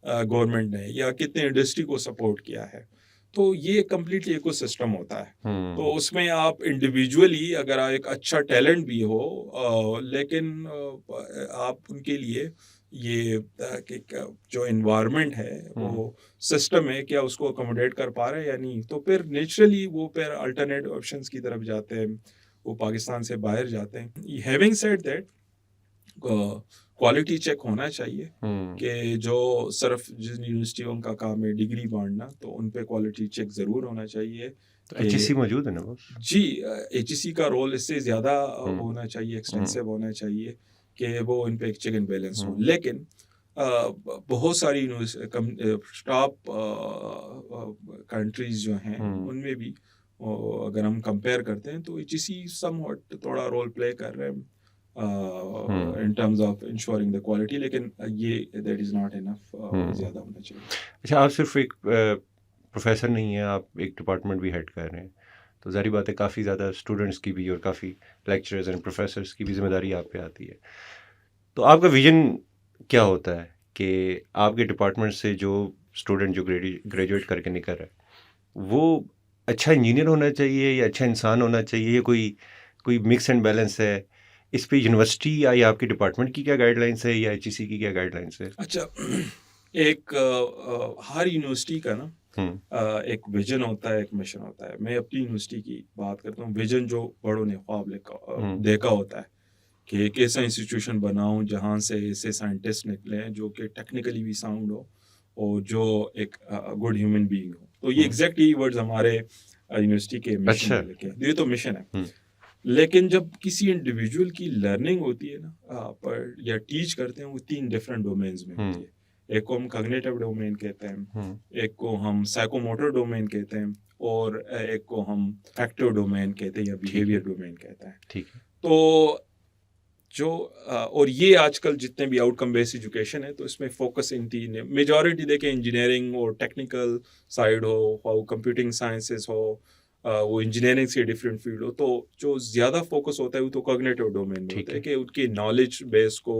गवर्नमेंट ने, या कितने इंडस्ट्री को सपोर्ट किया है। तो ये कम्प्लीटली इकोसिस्टम होता है। तो उसमें आप इंडिविजुअली अगर आप एक अच्छा टैलेंट भी हो, लेकिन आप उनके लिए ये जो एनवायरनमेंट है, वो सिस्टम है, क्या उसको अकोमोडेट कर पा रहे हैं या नहीं, तो फिर नेचुरली वो फिर अल्टरनेटिव ऑप्शंस की तरफ जाते हैं, वो पाकिस्तान से बाहर जाते हैं। Having said that, quality check होना चाहिए कि जो सिर्फ जिन यूनिवर्सिटियों का काम है डिग्री बांटना, तो उन पे क्वालिटी चेक ज़रूर होना चाहिए। तो HEC मौजूद है ना बॉस? जी, HEC का रोल इससे ज़्यादा होना चाहिए, एक्सटेंसिव होना चाहिए, कि वो इन पे एक चेक एंड बैलेंस हो। लेकिन बहुत सारी टॉप कंट्रीज जो हैं उनमें भी अगर हम कंपेयर करते हैं, तो HEC समवॉट थोड़ा रोल प्ले कर रहे हैं in terms of ensuring the quality, लेकिन ये that is not enough, ज़्यादा होना चाहिए। अच्छा, आप सिर्फ एक प्रोफेसर नहीं है, आप एक डिपार्टमेंट भी हेड कर रहे हैं, तो ज़ाहिर बात है काफ़ी ज़्यादा स्टूडेंट्स की भी और काफ़ी लेक्चरर्स एंड प्रोफेसर्स की भी जिम्मेदारी आप पे आती है। तो आपका विजन क्या होता है कि आपके डिपार्टमेंट से जो स्टूडेंट जो ग्रेजुएट करके निकल रहा है, वो अच्छा इंजीनियर होना चाहिए या अच्छा इंसान होना चाहिए, या कोई मिक्स एंड बैलेंस है? इस पे यूनिवर्सिटी या आपके डिपार्टमेंट की क्या गाइडलाइंस है, या HEC की क्या गाइडलाइंस है? अच्छा, एक हर यूनिवर्सिटी का ना एक विजन होता है, एक मिशन होता है। मैं अपनी यूनिवर्सिटी की बात करता हूँ। विजन जो बड़ों ने ख्वाब देखा होता है कि एक ऐसा इंस्टीट्यूशन बनाऊं जहाँ से ऐसे साइंटिस्ट निकले जो कि टेक्निकली भी साउंड हो और जो एक गुड ह्यूमन बीइंग हो। तो ये एग्जैक्ट यही वर्ड्स हमारे यूनिवर्सिटी के मिशन में लिखे हैं। ये तो मिशन है। लेकिन जब किसी इंडिविजुअल की लर्निंग होती है ना, पर या टीच करते हैं, वो 3 डिफरेंट डोमेन्स में होती है। एक को हम कॉग्निटिव डोमेन कहते हैं, एक को हम साइकोमोटर डोमेन कहते हैं, और एक को हम फैक्टिव डोमेन कहते हैं या बिहेवियर डोमेन कहते हैं। ठीक है। तो जो और ये आजकल जितने भी आउटकम बेस्ड एजुकेशन है, तो इसमें फोकस इन 3 है। मेजॉरिटी देखें इंजीनियरिंग और टेक्निकल साइड हो कंप्यूटिंग साइंसेस हो, वो इंजीनियरिंग से डिफरेंट फील्ड हो, तो जो ज़्यादा फोकस होता है वो तो कॉग्निटिव डोमेन में होता है कि उनकी नॉलेज बेस को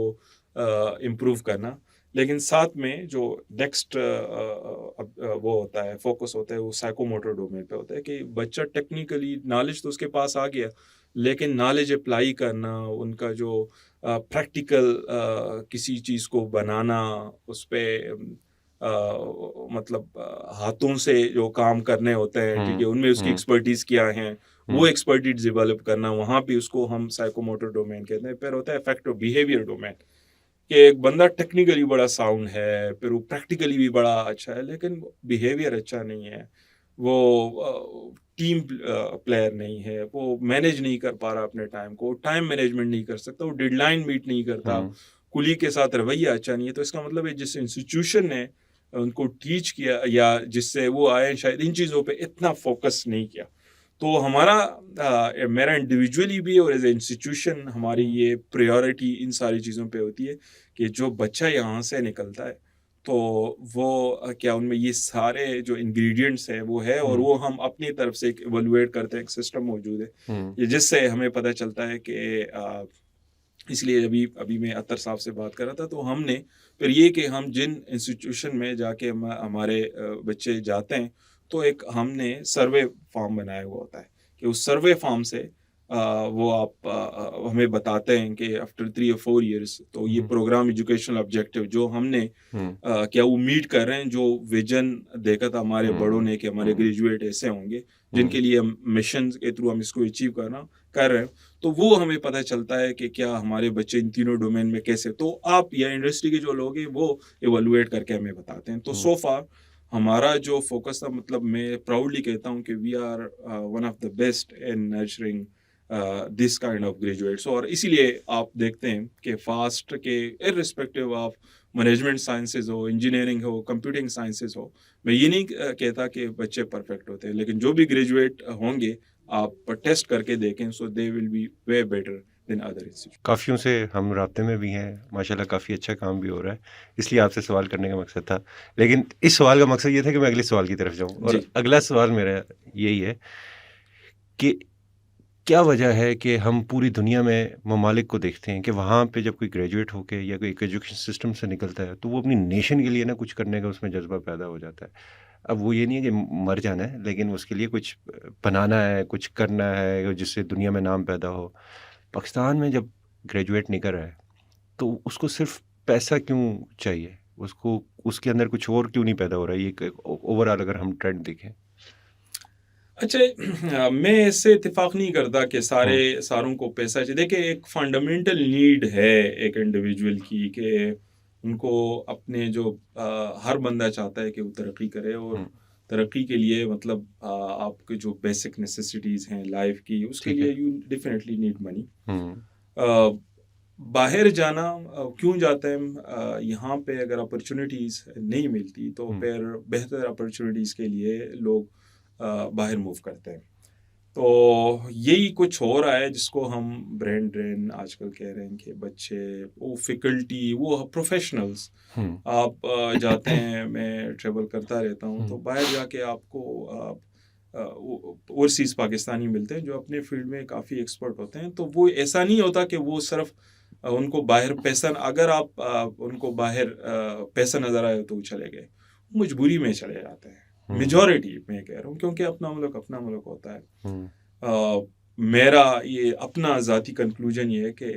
इम्प्रूव करना। लेकिन साथ में जो नेक्स्ट वो होता है, फोकस होता है, वो साइकोमोटर डोमेन पे होता है कि बच्चा टेक्निकली नॉलेज तो उसके पास आ गया, लेकिन नॉलेज अप्लाई करना, उनका जो प्रैक्टिकल किसी चीज़ को बनाना, उस पर मतलब हाथों से जो काम करने होते हैं, ठीक है, उनमें उसकी एक्सपर्टीज क्या है, वो एक्सपर्टीज डेवलप करना, वहाँ पे उसको हम साइकोमोटर डोमेन कहते हैं। फिर होता है इफेक्टिव बिहेवियर डोमेन कि एक बंदा टेक्निकली बड़ा साउंड है, फिर वो प्रैक्टिकली भी बड़ा अच्छा है, लेकिन बिहेवियर अच्छा नहीं है, वो टीम प्लेयर नहीं है, वो मैनेज नहीं कर पा रहा अपने टाइम को, टाइम मैनेजमेंट नहीं कर सकता, वो डेडलाइन मीट नहीं करता, कुली के साथ रवैया अच्छा नहीं है, तो इसका मतलब है जिस इंस्टीट्यूशन ने उनको टीच किया या जिससे वो आए, शायद इन चीज़ों पे इतना फोकस नहीं किया। तो हमारा मेरा इंडिविजुअली भी और एज ए इंस्टीट्यूशन हमारी ये प्रायोरिटी इन सारी चीज़ों पे होती है कि जो बच्चा यहाँ से निकलता है तो वो क्या उनमें ये सारे जो इंग्रेडिएंट्स है वो है, और वो हम अपनी तरफ से एक इवैल्यूएट करते हैं, एक सिस्टम मौजूद है ये जिससे हमें पता चलता है कि इसलिए अभी मैं अतर साहब से बात कर रहा था, तो हमने फिर ये कि हम जिन इंस्टीट्यूशन में जाके हमारे बच्चे जाते हैं, तो एक हमने सर्वे फॉर्म बनाया हुआ होता है कि उस सर्वे फॉर्म से वो आप हमें बताते हैं कि आफ्टर 3 or 4 years तो ये प्रोग्राम एजुकेशनल ऑब्जेक्टिव जो हमने क्या वो मीट कर रहे हैं, जो विजन देखा था हमारे बड़ों ने कि हमारे ग्रेजुएट ऐसे होंगे जिनके लिए हम मिशन के थ्रू हम इसको अचीव कर रहे हैं, तो वो हमें पता चलता है कि क्या हमारे बच्चे इन तीनों डोमेन में कैसे, तो आप या इंडस्ट्री के जो लोग हैं वो इवैल्यूएट करके हमें बताते हैं। तो सो फार हमारा जो फोकस था, मतलब मैं प्राउडली कहता हूँ कि we are one of the best in nurturing this kind of graduates, और इसीलिए आप देखते हैं कि फास्ट के इररिस्पेक्टिव ऑफ मैनेजमेंट साइंसेज हो, इंजीनियरिंग हो, कंप्यूटिंग साइंसेज हो, मैं ये नहीं कहता कि बच्चे परफेक्ट होते हैं, लेकिन जो भी ग्रेजुएट होंगे आप टेस्ट करके देखें, so they will be way better than other institute. काफ़ियों से हम राब्ते में भी हैं, माशाल्लाह काफ़ी अच्छा काम भी हो रहा है, इसलिए आपसे सवाल करने का मकसद था। लेकिन इस सवाल का मकसद ये था कि मैं अगले सवाल की तरफ जाऊँ, और अगला सवाल मेरा यही है कि क्या वजह है कि हम पूरी दुनिया में ममालिक को देखते हैं कि वहाँ पे जब कोई ग्रेजुएट होके या कोई एजुकेशन सिस्टम से निकलता है तो वो अपनी नेशन के लिए ना कुछ करने का उसमें जज्बा पैदा हो जाता है। अब वो ये नहीं है कि मर जाना है, लेकिन उसके लिए कुछ बनाना है, कुछ करना है जिससे दुनिया में नाम पैदा हो। पाकिस्तान में जब ग्रेजुएट निकल रहा है तो उसको सिर्फ पैसा क्यों चाहिए, उसको उसके अंदर कुछ और क्यों नहीं पैदा हो रहा है? ये ओवरऑल अगर हम ट्रेंड देखें। अच्छा, मैं इससे इत्तेफाक नहीं करता कि सारों को पैसा चाहिए। देखिए, एक फंडामेंटल नीड है एक इंडिविजुअल की कि उनको अपने जो हर बंदा चाहता है कि वो तरक्की करे, और तरक्की के लिए मतलब आपके जो बेसिक नेसेसिटीज़ हैं लाइफ की, उसके लिए यू डेफिनेटली नीड मनी। बाहर जाना क्यों जाते हैं? यहाँ पे अगर अपॉर्चुनिटीज़ नहीं मिलती तो फिर बेहतर अपॉर्चुनिटीज़ के लिए लोग बाहर मूव करते हैं। तो यही कुछ हो रहा है जिसको हम ब्रेन ड्रेन आजकल कह रहे हैं कि बच्चे वो फैकल्टी, वो प्रोफेशनल्स आप जाते हैं, मैं ट्रेवल करता रहता हूँ, तो बाहर जाके आपको ओवरसीज़ पाकिस्तानी मिलते हैं जो अपने फील्ड में काफ़ी एक्सपर्ट होते हैं। तो वो ऐसा नहीं होता कि वो सिर्फ उनको बाहर पैसा, अगर आप उनको बाहर पैसा नज़र आए तो वो चले गए, मजबूरी में चले जाते हैं। मेजॉरिटी मैं कह रहा हूँ, क्योंकि अपना मुल्क होता है। मेरा ये अपना ज़ाती कंक्लूजन ये है कि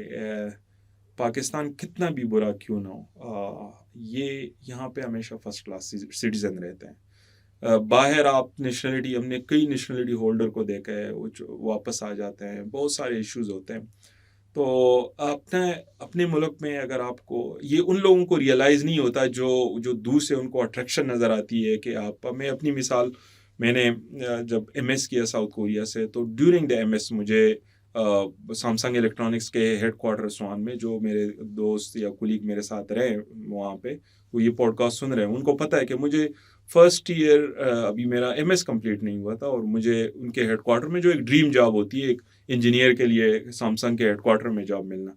पाकिस्तान कितना भी बुरा क्यों ना हो, ये यहाँ पे हमेशा फर्स्ट क्लास सिटीज़न रहते हैं। बाहर आप नेशनलिटी, हमने कई नेशनलिटी होल्डर को देखा है वो वापस आ जाते हैं, बहुत सारे इश्यूज़ होते हैं। तो अपने मुल्क में अगर आपको ये उन लोगों को रियलाइज़ नहीं होता जो दूर से उनको अट्रैक्शन नज़र आती है कि मैं अपनी मिसाल, मैंने जब एमएस किया साउथ कोरिया से, तो ड्यूरिंग द एमएस मुझे सैमसंग इलेक्ट्रॉनिक्स के हेडक्वार्टर स्वान में जो मेरे दोस्त या कुलीग मेरे साथ रहे वहाँ पे, वो ये पॉडकास्ट सुन रहे हैं, उनको पता है कि मुझे फर्स्ट ईयर अभी मेरा एमएस कंप्लीट नहीं हुआ था, और मुझे उनके हेडक्वार्टर में जो एक ड्रीम जॉब होती है एक इंजीनियर के लिए, सैमसंग के हेडक्वार्टर में जॉब मिलना,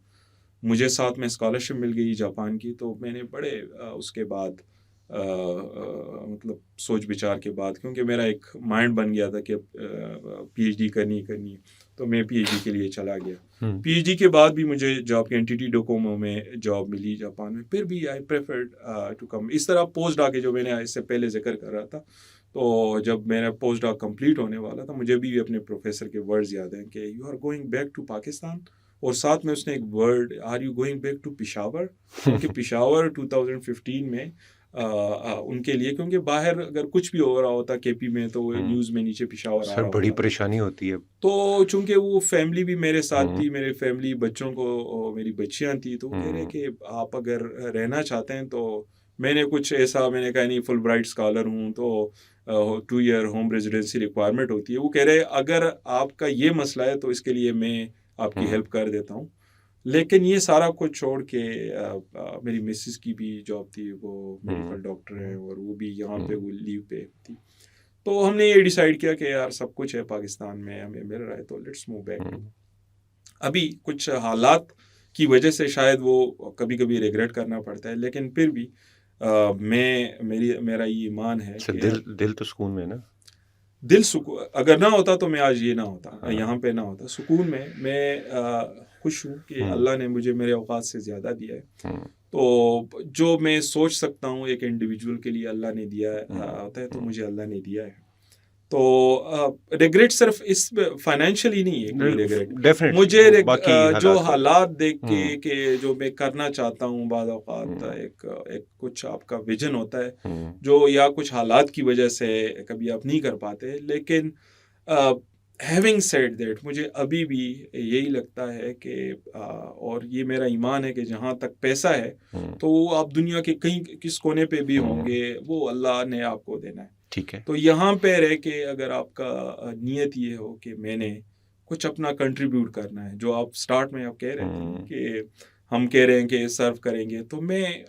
मुझे साथ में स्कॉलरशिप मिल गई जापान की। तो मैंने बड़े उसके बाद मतलब सोच विचार के बाद, क्योंकि मेरा एक माइंड बन गया था कि पीएचडी करनी तो मैं पीएचडी के लिए चला गया। पीएचडी के बाद भी मुझे जॉब के एनटीटी डोकोमो में जॉब मिली जापान में, फिर भी आई प्रेफर्ड टू कम। इस तरह पोस्ट डॉक जो मैंने इससे पहले जिक्र कर रहा था, तो जब मेरा पोस्ट डॉक कंप्लीट होने वाला था, मुझे भी अपने प्रोफेसर के वर्ड्स याद हैं कि you are going back to Pakistan, और साथ में उसने एक word, are you going back to Peshawar, क्योंकि पिशावर 2015 में उनके लिए, क्योंकि बाहर अगर कुछ भी हो रहा होता केपी में तो न्यूज़ में नीचे पिशावर आ रहा बड़ी परेशानी होती है। तो चूंकि वो फैमिली भी मेरे साथ थी, मेरे फैमिली बच्चों को, मेरी बच्चियां थी, तो कह रहे कि आप अगर रहना चाहते हैं, तो मैंने कुछ ऐसा, मैंने कहा नहीं, फुल ब्राइट स्कॉलर हूँ, तो 2 ईयर होम रेजिडेंसी रिक्वायरमेंट होती है। वो कह रहे अगर आपका ये मसला है तो इसके लिए मैं आपकी हेल्प कर देता हूँ। लेकिन ये सारा कुछ छोड़ के मेरी मिसेस की भी जॉब थी, वो मेडिकल डॉक्टर है और वो भी यहाँ पे वो लीव पे थी। तो हमने ये डिसाइड किया कि यार सब कुछ है पाकिस्तान में, हमें मिल रहा है, तो लेट्स मूव बैक। अभी कुछ हालात की वजह से शायद वो कभी कभी रिग्रेट करना पड़ता है, लेकिन फिर भी मेरा ये ईमान है कि दिल तो सुकून में ना, दिल सुकून अगर ना होता तो मैं आज ये ना होता, यहाँ पे ना होता, सुकून में मैं खुश हूँ कि अल्लाह ने मुझे मेरे औकात से ज़्यादा दिया है। तो जो मैं सोच सकता हूँ एक इंडिविजुअल के लिए अल्लाह ने दिया होता है, तो मुझे अल्लाह ने दिया है। तो रिग्रेट सिर्फ इस फाइनेंशियली नहीं है कोई रिग्रेट, डेफिनेटली मुझे बाकी जो हालात हालात देख के जो मैं करना चाहता हूँ, बाद औक़ात एक कुछ आपका विजन होता है जो या कुछ हालात की वजह से कभी आप नहीं कर पाते, लेकिन हैविंग सेड दैट मुझे अभी भी यही लगता है कि और ये मेरा ईमान है कि जहाँ तक पैसा है तो वो आप दुनिया के कहीं किस कोने पे भी होंगे, वो अल्लाह ने आपको देना है। ठीक है। तो यहाँ पे रह के अगर आपका नीयत ये हो कि मैंने कुछ अपना कंट्रीब्यूट करना है, जो आप स्टार्ट में आप कह रहे थे कि हम कह रहे हैं कि सर्व करेंगे, तो मैं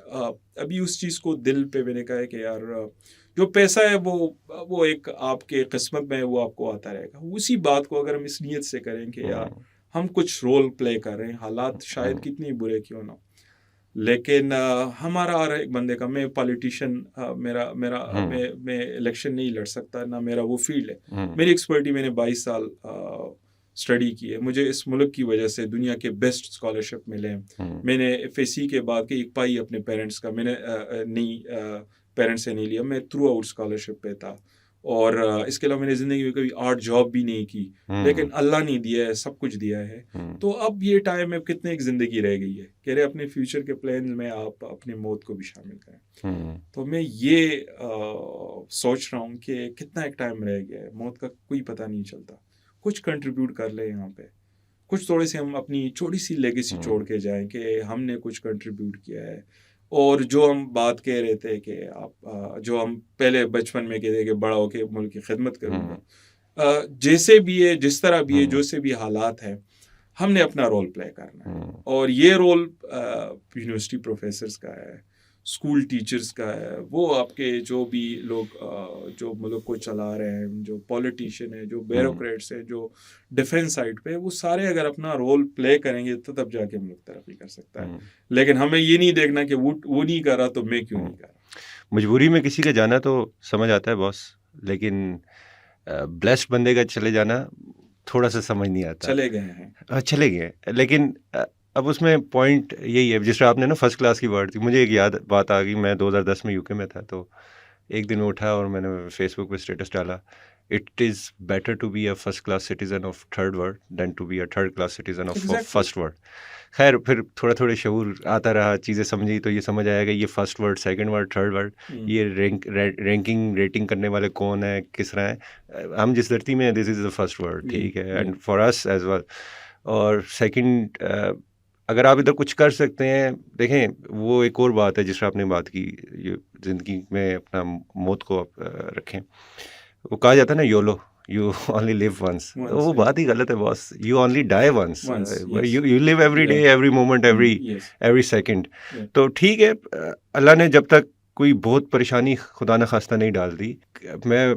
अभी उस चीज़ को दिल पे मैंने कहा है कि यार जो पैसा है वो एक आपके किस्मत में वो आपको आता रहेगा। उसी बात को अगर हम इस नीयत से करें कि यार हम कुछ रोल प्ले कर रहे हैं, हालात शायद कितनी बुरे क्यों ना, लेकिन हमारा हर एक बंदे का, मैं पॉलिटिशियन मैं इलेक्शन नहीं लड़ सकता, ना मेरा वो फील्ड है। मेरी एक्सपर्टी, मैंने 22 साल स्टडी की है, मुझे इस मुल्क की वजह से दुनिया के बेस्ट स्कॉलरशिप मिले हैं। मैंने FSC के बाद के एक पाई अपने पेरेंट्स का मैंने पेरेंट्स से नहीं लिया, मैं थ्रू आउट स्कॉलरशिप पे था। और इसके अलावा मैंने ज़िंदगी में कभी आर्ट जॉब भी नहीं की, लेकिन अल्लाह ने दिया है, सब कुछ दिया है। तो अब ये टाइम में कितने एक ज़िंदगी रह गई है, कह रहे अपने फ्यूचर के प्लान में आप अपनी मौत को भी शामिल करें। तो मैं ये सोच रहा हूँ कि कितना एक टाइम रह गया है, मौत का कोई पता नहीं चलता, कुछ कंट्रीब्यूट कर ले यहाँ पे, कुछ थोड़े से हम अपनी छोटी सी लेगेसी छोड़ के जाएं कि हमने कुछ कंट्रीब्यूट किया है। और जो हम बात कह रहे थे कि आप जो हम पहले बचपन में कहते कि बड़ा होके मुल्क की खिदमत करूँगा, जैसे भी है, जिस तरह भी है, जो से भी हालात हैं, हमने अपना रोल प्ले करना है। और ये रोल यूनिवर्सिटी प्रोफेसर्स का है, स्कूल टीचर्स का है, वो आपके जो भी लोग जो मुल्क को चला रहे हैं, जो पॉलिटिशियन है, जो ब्यूरोक्रेट्स है, जो डिफेंस साइड पे, वो सारे अगर अपना रोल प्ले करेंगे तो तब जाके मुल्क तरक्की कर सकता है। लेकिन हमें ये नहीं देखना कि वो नहीं कर रहा तो मैं क्यों नहीं कर रहा। मजबूरी में किसी का जाना तो समझ आता है बॉस, लेकिन ब्लेस्ड बंदे का चले जाना थोड़ा सा समझ नहीं आता। चले गए हैं, चले गए, लेकिन अब उसमें पॉइंट यही है, जिस तरह आपने ना फर्स्ट क्लास की वर्ड थी, मुझे एक याद बात आ गई। मैं 2010 में यूके में था, तो एक दिन उठा और मैंने फेसबुक पे स्टेटस डाला, it is better to be a first class citizen of third world than to be a third class citizen of first world. खैर फिर थोड़ा शऊर आता रहा, चीज़ें समझी तो ये समझ आएगा ये first world, second world, third world, ये रैंकिंग रेटिंग करने वाले कौन है, किस तरह है। हम जिस धरती में, this is the first world, ठीक है, and for us as well. और सेकंड, अगर आप इधर कुछ कर सकते हैं, देखें वो एक और बात है जिस तरह आपने बात की, ये ज़िंदगी में अपना मौत को आप रखें। वो कहा जाता है ना, YOLO, you only live once, तो वो बात ही गलत है boss, you only die once, you live every day, every moment, every second. तो ठीक है, अल्लाह ने जब तक कोई बहुत परेशानी खुदा न खास्ता नहीं डाल दी। मैं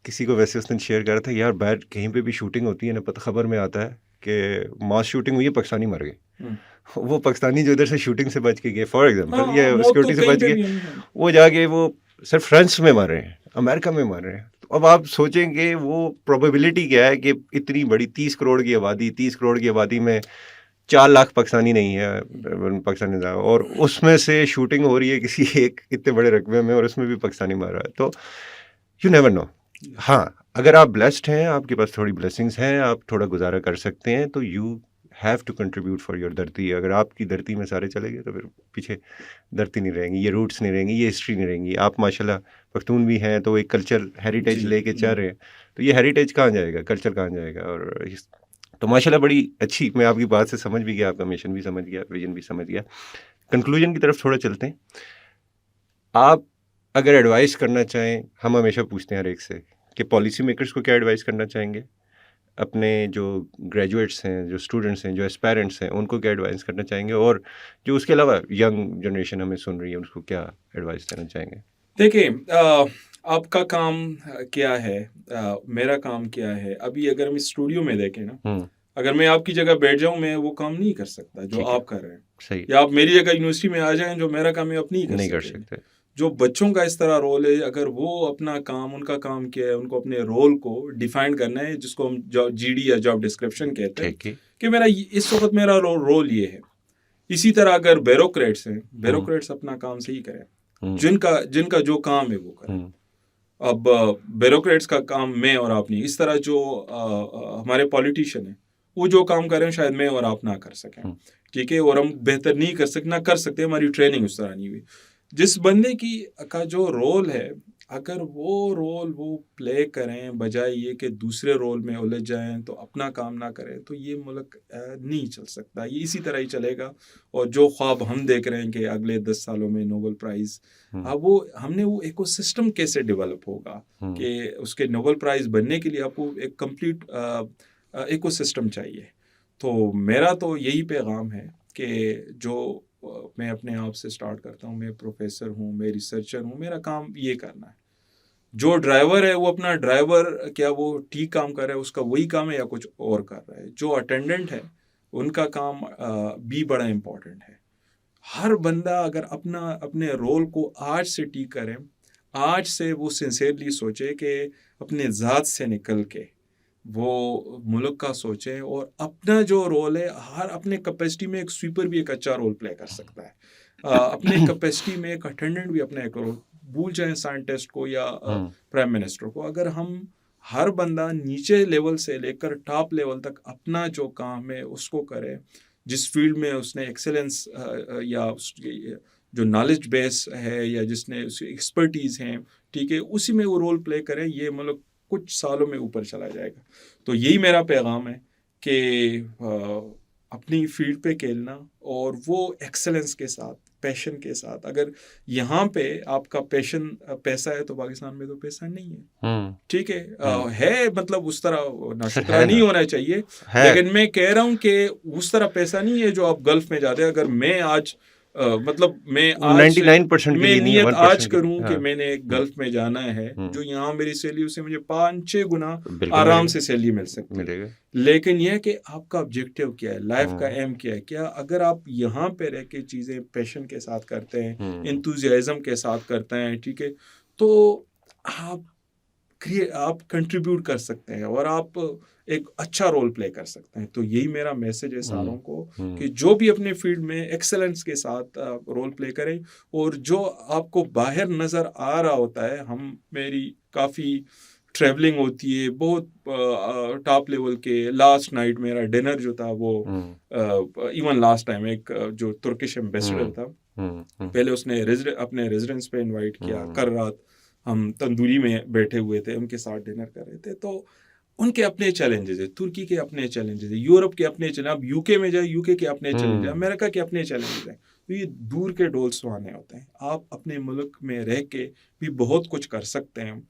किसी को वैसे उस दिन शेयर कर रहा था, यार बाहर कहीं पे भी शूटिंग होती है ना, पता खबर में आता है कि मास शूटिंग हुई है, पाकिस्तानी मर गए। वो पाकिस्तानी जो इधर से शूटिंग से बच के गए, फॉर एग्जांपल, ये सिक्योरिटी से बच गए, वो जाके वो सिर्फ फ्रांस में मर रहे हैं, अमेरिका में मर रहे हैं। तो अब आप सोचेंगे वो प्रोबेबिलिटी क्या है कि इतनी बड़ी 30 करोड़ की आबादी में 4 लाख पाकिस्तानी नहीं है, पाकिस्तानी, और उसमें से शूटिंग हो रही है किसी एक इतने बड़े रकबे में, और उसमें भी पाकिस्तानी मार रहा है। तो यू नेवर नो। हाँ, अगर आप ब्लेस्ड हैं, आपके पास थोड़ी ब्लेसिंग्स हैं, आप थोड़ा गुजारा कर सकते हैं, तो you have to contribute for your dharti. अगर आपकी धरती में सारे चले गए तो फिर पीछे धरती नहीं रहेंगी, ये रूट्स नहीं रहेंगी, ये हिस्ट्री नहीं रहेंगी। आप माशाल्लाह पख्तून भी हैं, तो एक कल्चर हेरिटेज लेके चल रहे हैं, तो ये हेरिटेज कहाँ जाएगा, कल्चर कहाँ जाएगा। और तो माशाल्लाह बड़ी अच्छी, मैं आपकी बात से समझ भी गया, आपका मिशन भी समझ गया, विजन भी समझ गया। कंक्लूजन की तरफ थोड़ा चलते हैं। आप अगर एडवाइस करना चाहें, हम हमेशा पूछते हैं हर एक से कि पॉलिसी मेकर्स को क्या एडवाइस करना चाहेंगे, अपने जो ग्रेजुएट्स हैं, जो स्टूडेंट्स हैं, जो एस्पायरेंट्स हैं, उनको क्या एडवाइस करना चाहेंगे, और जो उसके अलावा यंग जनरेशन हमें सुन रही है उसको क्या एडवाइस देना चाहेंगे? देखिए, आपका काम क्या है, मेरा काम क्या है। अभी अगर हम स्टूडियो में देखें ना, अगर मैं आपकी जगह बैठ जाऊं, मैं वो काम नहीं कर सकता जो आप कर रहे हैं। सही। या आप मेरी जगह यूनिवर्सिटी में आ जाएं, जो मेरा काम है आप नहीं कर सकते। जो बच्चों का इस तरह रोल है, अगर वो अपना काम, उनका काम क्या है, उनको अपने रोल को डिफाइन करना है, जिसको हम जीडी या जॉब डिस्क्रिप्शन कहते हैं कि मेरा इस वक्त मेरा रोल ये है। इसी तरह अगर ब्यूरोक्रेट्स हैं, ब्यूरोक्रेट्स अपना काम सही करें, जिनका जो काम है वो करें। अब ब्यूरोक्रेट्स का काम मैं और आप नहीं। इस तरह जो हमारे पॉलिटिशियन हैं, वो जो काम कर रहे हैं शायद मैं और आप ना कर सकें, ठीक है, और हम बेहतर नहीं कर सकते, ना कर सकते, हमारी ट्रेनिंग उस तरह नहीं हुई। जिस बंदे का जो रोल है, अगर वो रोल वो प्ले करें बजाय ये कि दूसरे रोल में उलझ जाएं, तो अपना काम ना करें, तो ये मुल्क नहीं चल सकता। ये इसी तरह ही चलेगा। और जो ख्वाब हम देख रहे हैं कि अगले 10 सालों में नोबेल प्राइज़, अब वो हमने वो इकोसिस्टम कैसे डेवलप होगा कि उसके नोबेल प्राइज़ बनने के लिए आपको एक कंप्लीट इकोसिस्टम चाहिए। तो मेरा तो यही पैगाम है कि जो मैं अपने आप से स्टार्ट करता हूँ, मैं प्रोफेसर हूँ, मैं रिसर्चर हूँ, मेरा काम ये करना है। जो ड्राइवर है वो अपना ड्राइवर, क्या वो ठीक काम कर रहा है, उसका वही काम है या कुछ और कर रहा है। जो अटेंडेंट है उनका काम भी बड़ा इम्पोर्टेंट है। हर बंदा अगर अपने रोल को आज से ठीक करें, आज से वो सिंसियरली सोचे कि अपने ज़ात से निकल के वो मुल्क का सोचें, और अपना जो रोल है, हर अपने कैपेसिटी में एक स्वीपर भी एक अच्छा रोल प्ले कर सकता है। अपने कैपेसिटी में एक अटेंडेंट भी अपना एक रोल, भूल जाएं साइंटिस्ट को या प्राइम मिनिस्टर को। अगर हम हर बंदा नीचे लेवल से लेकर टॉप लेवल तक अपना जो काम है उसको करे, जिस फील्ड में उसने एक्सेलेंस या जो नॉलेज बेस है या जिसने उसकी एक्सपर्टीज़ हैं, ठीक है, उसी में वो रोल प्ले करें, ये मतलब कुछ सालों में ऊपर चला जाएगा। तो यही मेरा पैगाम है कि अपनी फील्ड पे खेलना, और वो एक्सेलेंस के साथ, पैशन के साथ। अगर यहाँ पे आपका पैशन पैसा है, तो पाकिस्तान में तो पैसा नहीं है, ठीक है, मतलब उस तरह नाशुक्रा नहीं होना चाहिए, लेकिन मैं कह रहा हूँ कि उस तरह पैसा नहीं है जो आप गल्फ में जाते हैं। अगर मैं आज मतलब मैं आज 99% मैं नियत आज करूं कि हाँ। मैंने गल्फ में जाना है, जो यहाँ मेरी सैलरी उससे मुझे 5-6 गुना आराम से सैलरी मिल सकती है। लेकिन यह कि आपका ऑब्जेक्टिव क्या है, लाइफ का एम क्या है। क्या अगर आप यहाँ पे रह के चीज़ें पैशन के साथ करते हैं, इंथुजियाज्म के साथ करते हैं, ठीक है, तो आप कंट्रीब्यूट कर सकते हैं और आप एक अच्छा रोल प्ले कर सकते हैं। तो यही मेरा मैसेज है सारों को कि जो भी अपने फील्ड में एक्सेलेंस के साथ रोल प्ले करें, और जो आपको बाहर नज़र आ रहा होता है, मेरी काफ़ी ट्रैवलिंग होती है, बहुत टॉप लेवल के। लास्ट नाइट मेरा डिनर जो था वो इवन लास्ट टाइम एक जो तुर्किश एम्बेसडर था, पहले उसने अपने रेजिडेंस पे इनवाइट किया, कर रात हम तंदूरी में बैठे हुए थे, उनके साथ डिनर कर रहे थे। तो उनके अपने चैलेंजेस है, तुर्की के अपने चैलेंजेस है, यूरोप के अपने चैलेंज, अब यूके में जाए यूके के अपने चैलेंजेस, अमेरिका के अपने चैलेंजेस हैं। तो ये दूर के डोल सुहाने होते हैं। आप अपने मुल्क में रह के भी बहुत कुछ कर सकते हैं,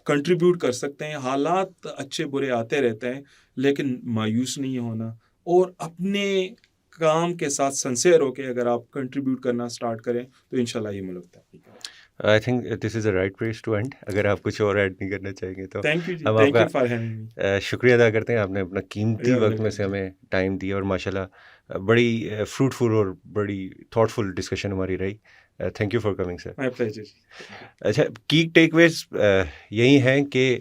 कंट्रीब्यूट कर सकते हैं। हालात अच्छे बुरे आते रहते हैं, लेकिन मायूस नहीं होना, और अपने काम के साथ सिंसियर होके अगर आप कंट्रीब्यूट करना स्टार्ट करें, तो इंशाल्लाह ये मुल्क तरक्की करेगा। I think this is the right place to end. अगर आप कुछ और ऐड नहीं करना चाहेंगे तो थैंक यू जी, हम थैंक यू आपका फॉर हैविंग मी। शुक्रिया अदा करते हैं। आपने अपना कीमती वक्त में से हमें टाइम दिया, और माशाल्लाह बड़ी फ्रूटफुल और बड़ी थॉटफुल डिस्कशन हमारी रही। Thank you for coming sir. My pleasure. अच्छा, की टेकअवेज यही हैं कि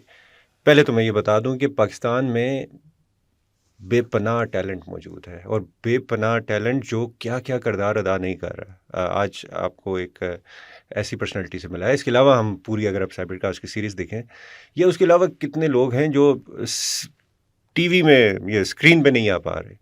पहले तो मैं ये बता दूं कि पाकिस्तान में बेपनाह टैलेंट मौजूद है, और बेपनाह टैलेंट जो क्या क्या किरदार अदा नहीं कर रहा। आज आपको एक ऐसी पर्सनालिटी से मिला है। इसके अलावा हम पूरी, अगर आप साइबरकास्ट की सीरीज़ देखें, या उसके अलावा कितने लोग हैं जो टीवी में या स्क्रीन पे नहीं आ पा रहे।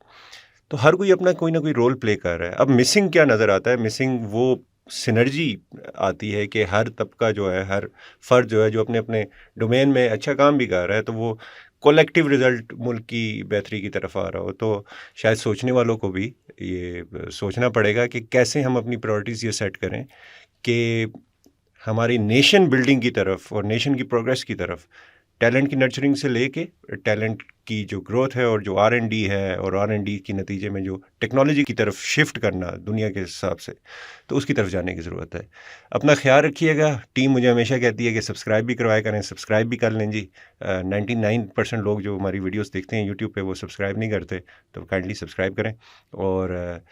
तो हर कोई अपना कोई ना कोई रोल प्ले कर रहा है। अब मिसिंग क्या नज़र आता है? मिसिंग वो सिनर्जी आती है कि हर तबका जो है, हर फ़र्द जो है, जो अपने अपने डोमेन में अच्छा काम भी कर रहा है, तो वो कलेक्टिव रिज़ल्ट मुल्क की बेहतरी की तरफ आ रहा हो। तो शायद सोचने वालों को भी ये सोचना पड़ेगा कि कैसे हम अपनी प्रायोरिटीज़ ये सेट करें कि हमारी नेशन बिल्डिंग की तरफ और नेशन की प्रोग्रेस की तरफ टैलेंट की नर्चरिंग से लेके टैलेंट की जो ग्रोथ है और जो R&D है और R&D के नतीजे में जो टेक्नोलॉजी की तरफ शिफ्ट करना दुनिया के हिसाब से, तो उसकी तरफ जाने की ज़रूरत है। अपना ख्याल रखिएगा। टीम मुझे हमेशा कहती है कि सब्सक्राइब भी करवाया करें, सब्सक्राइब भी कर लें जी। 99% लोग जो हमारी वीडियोस देखते हैं यूट्यूब पे वो सब्सक्राइब नहीं करते, तो काइंडली सब्सक्राइब करें। और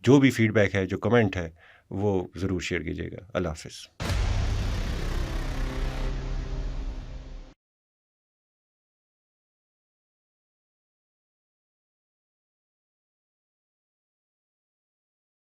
जो भी फीडबैक है, जो कमेंट है, वो ज़रूर शेयर कीजिएगा। अल्लाह हाफ़िज़।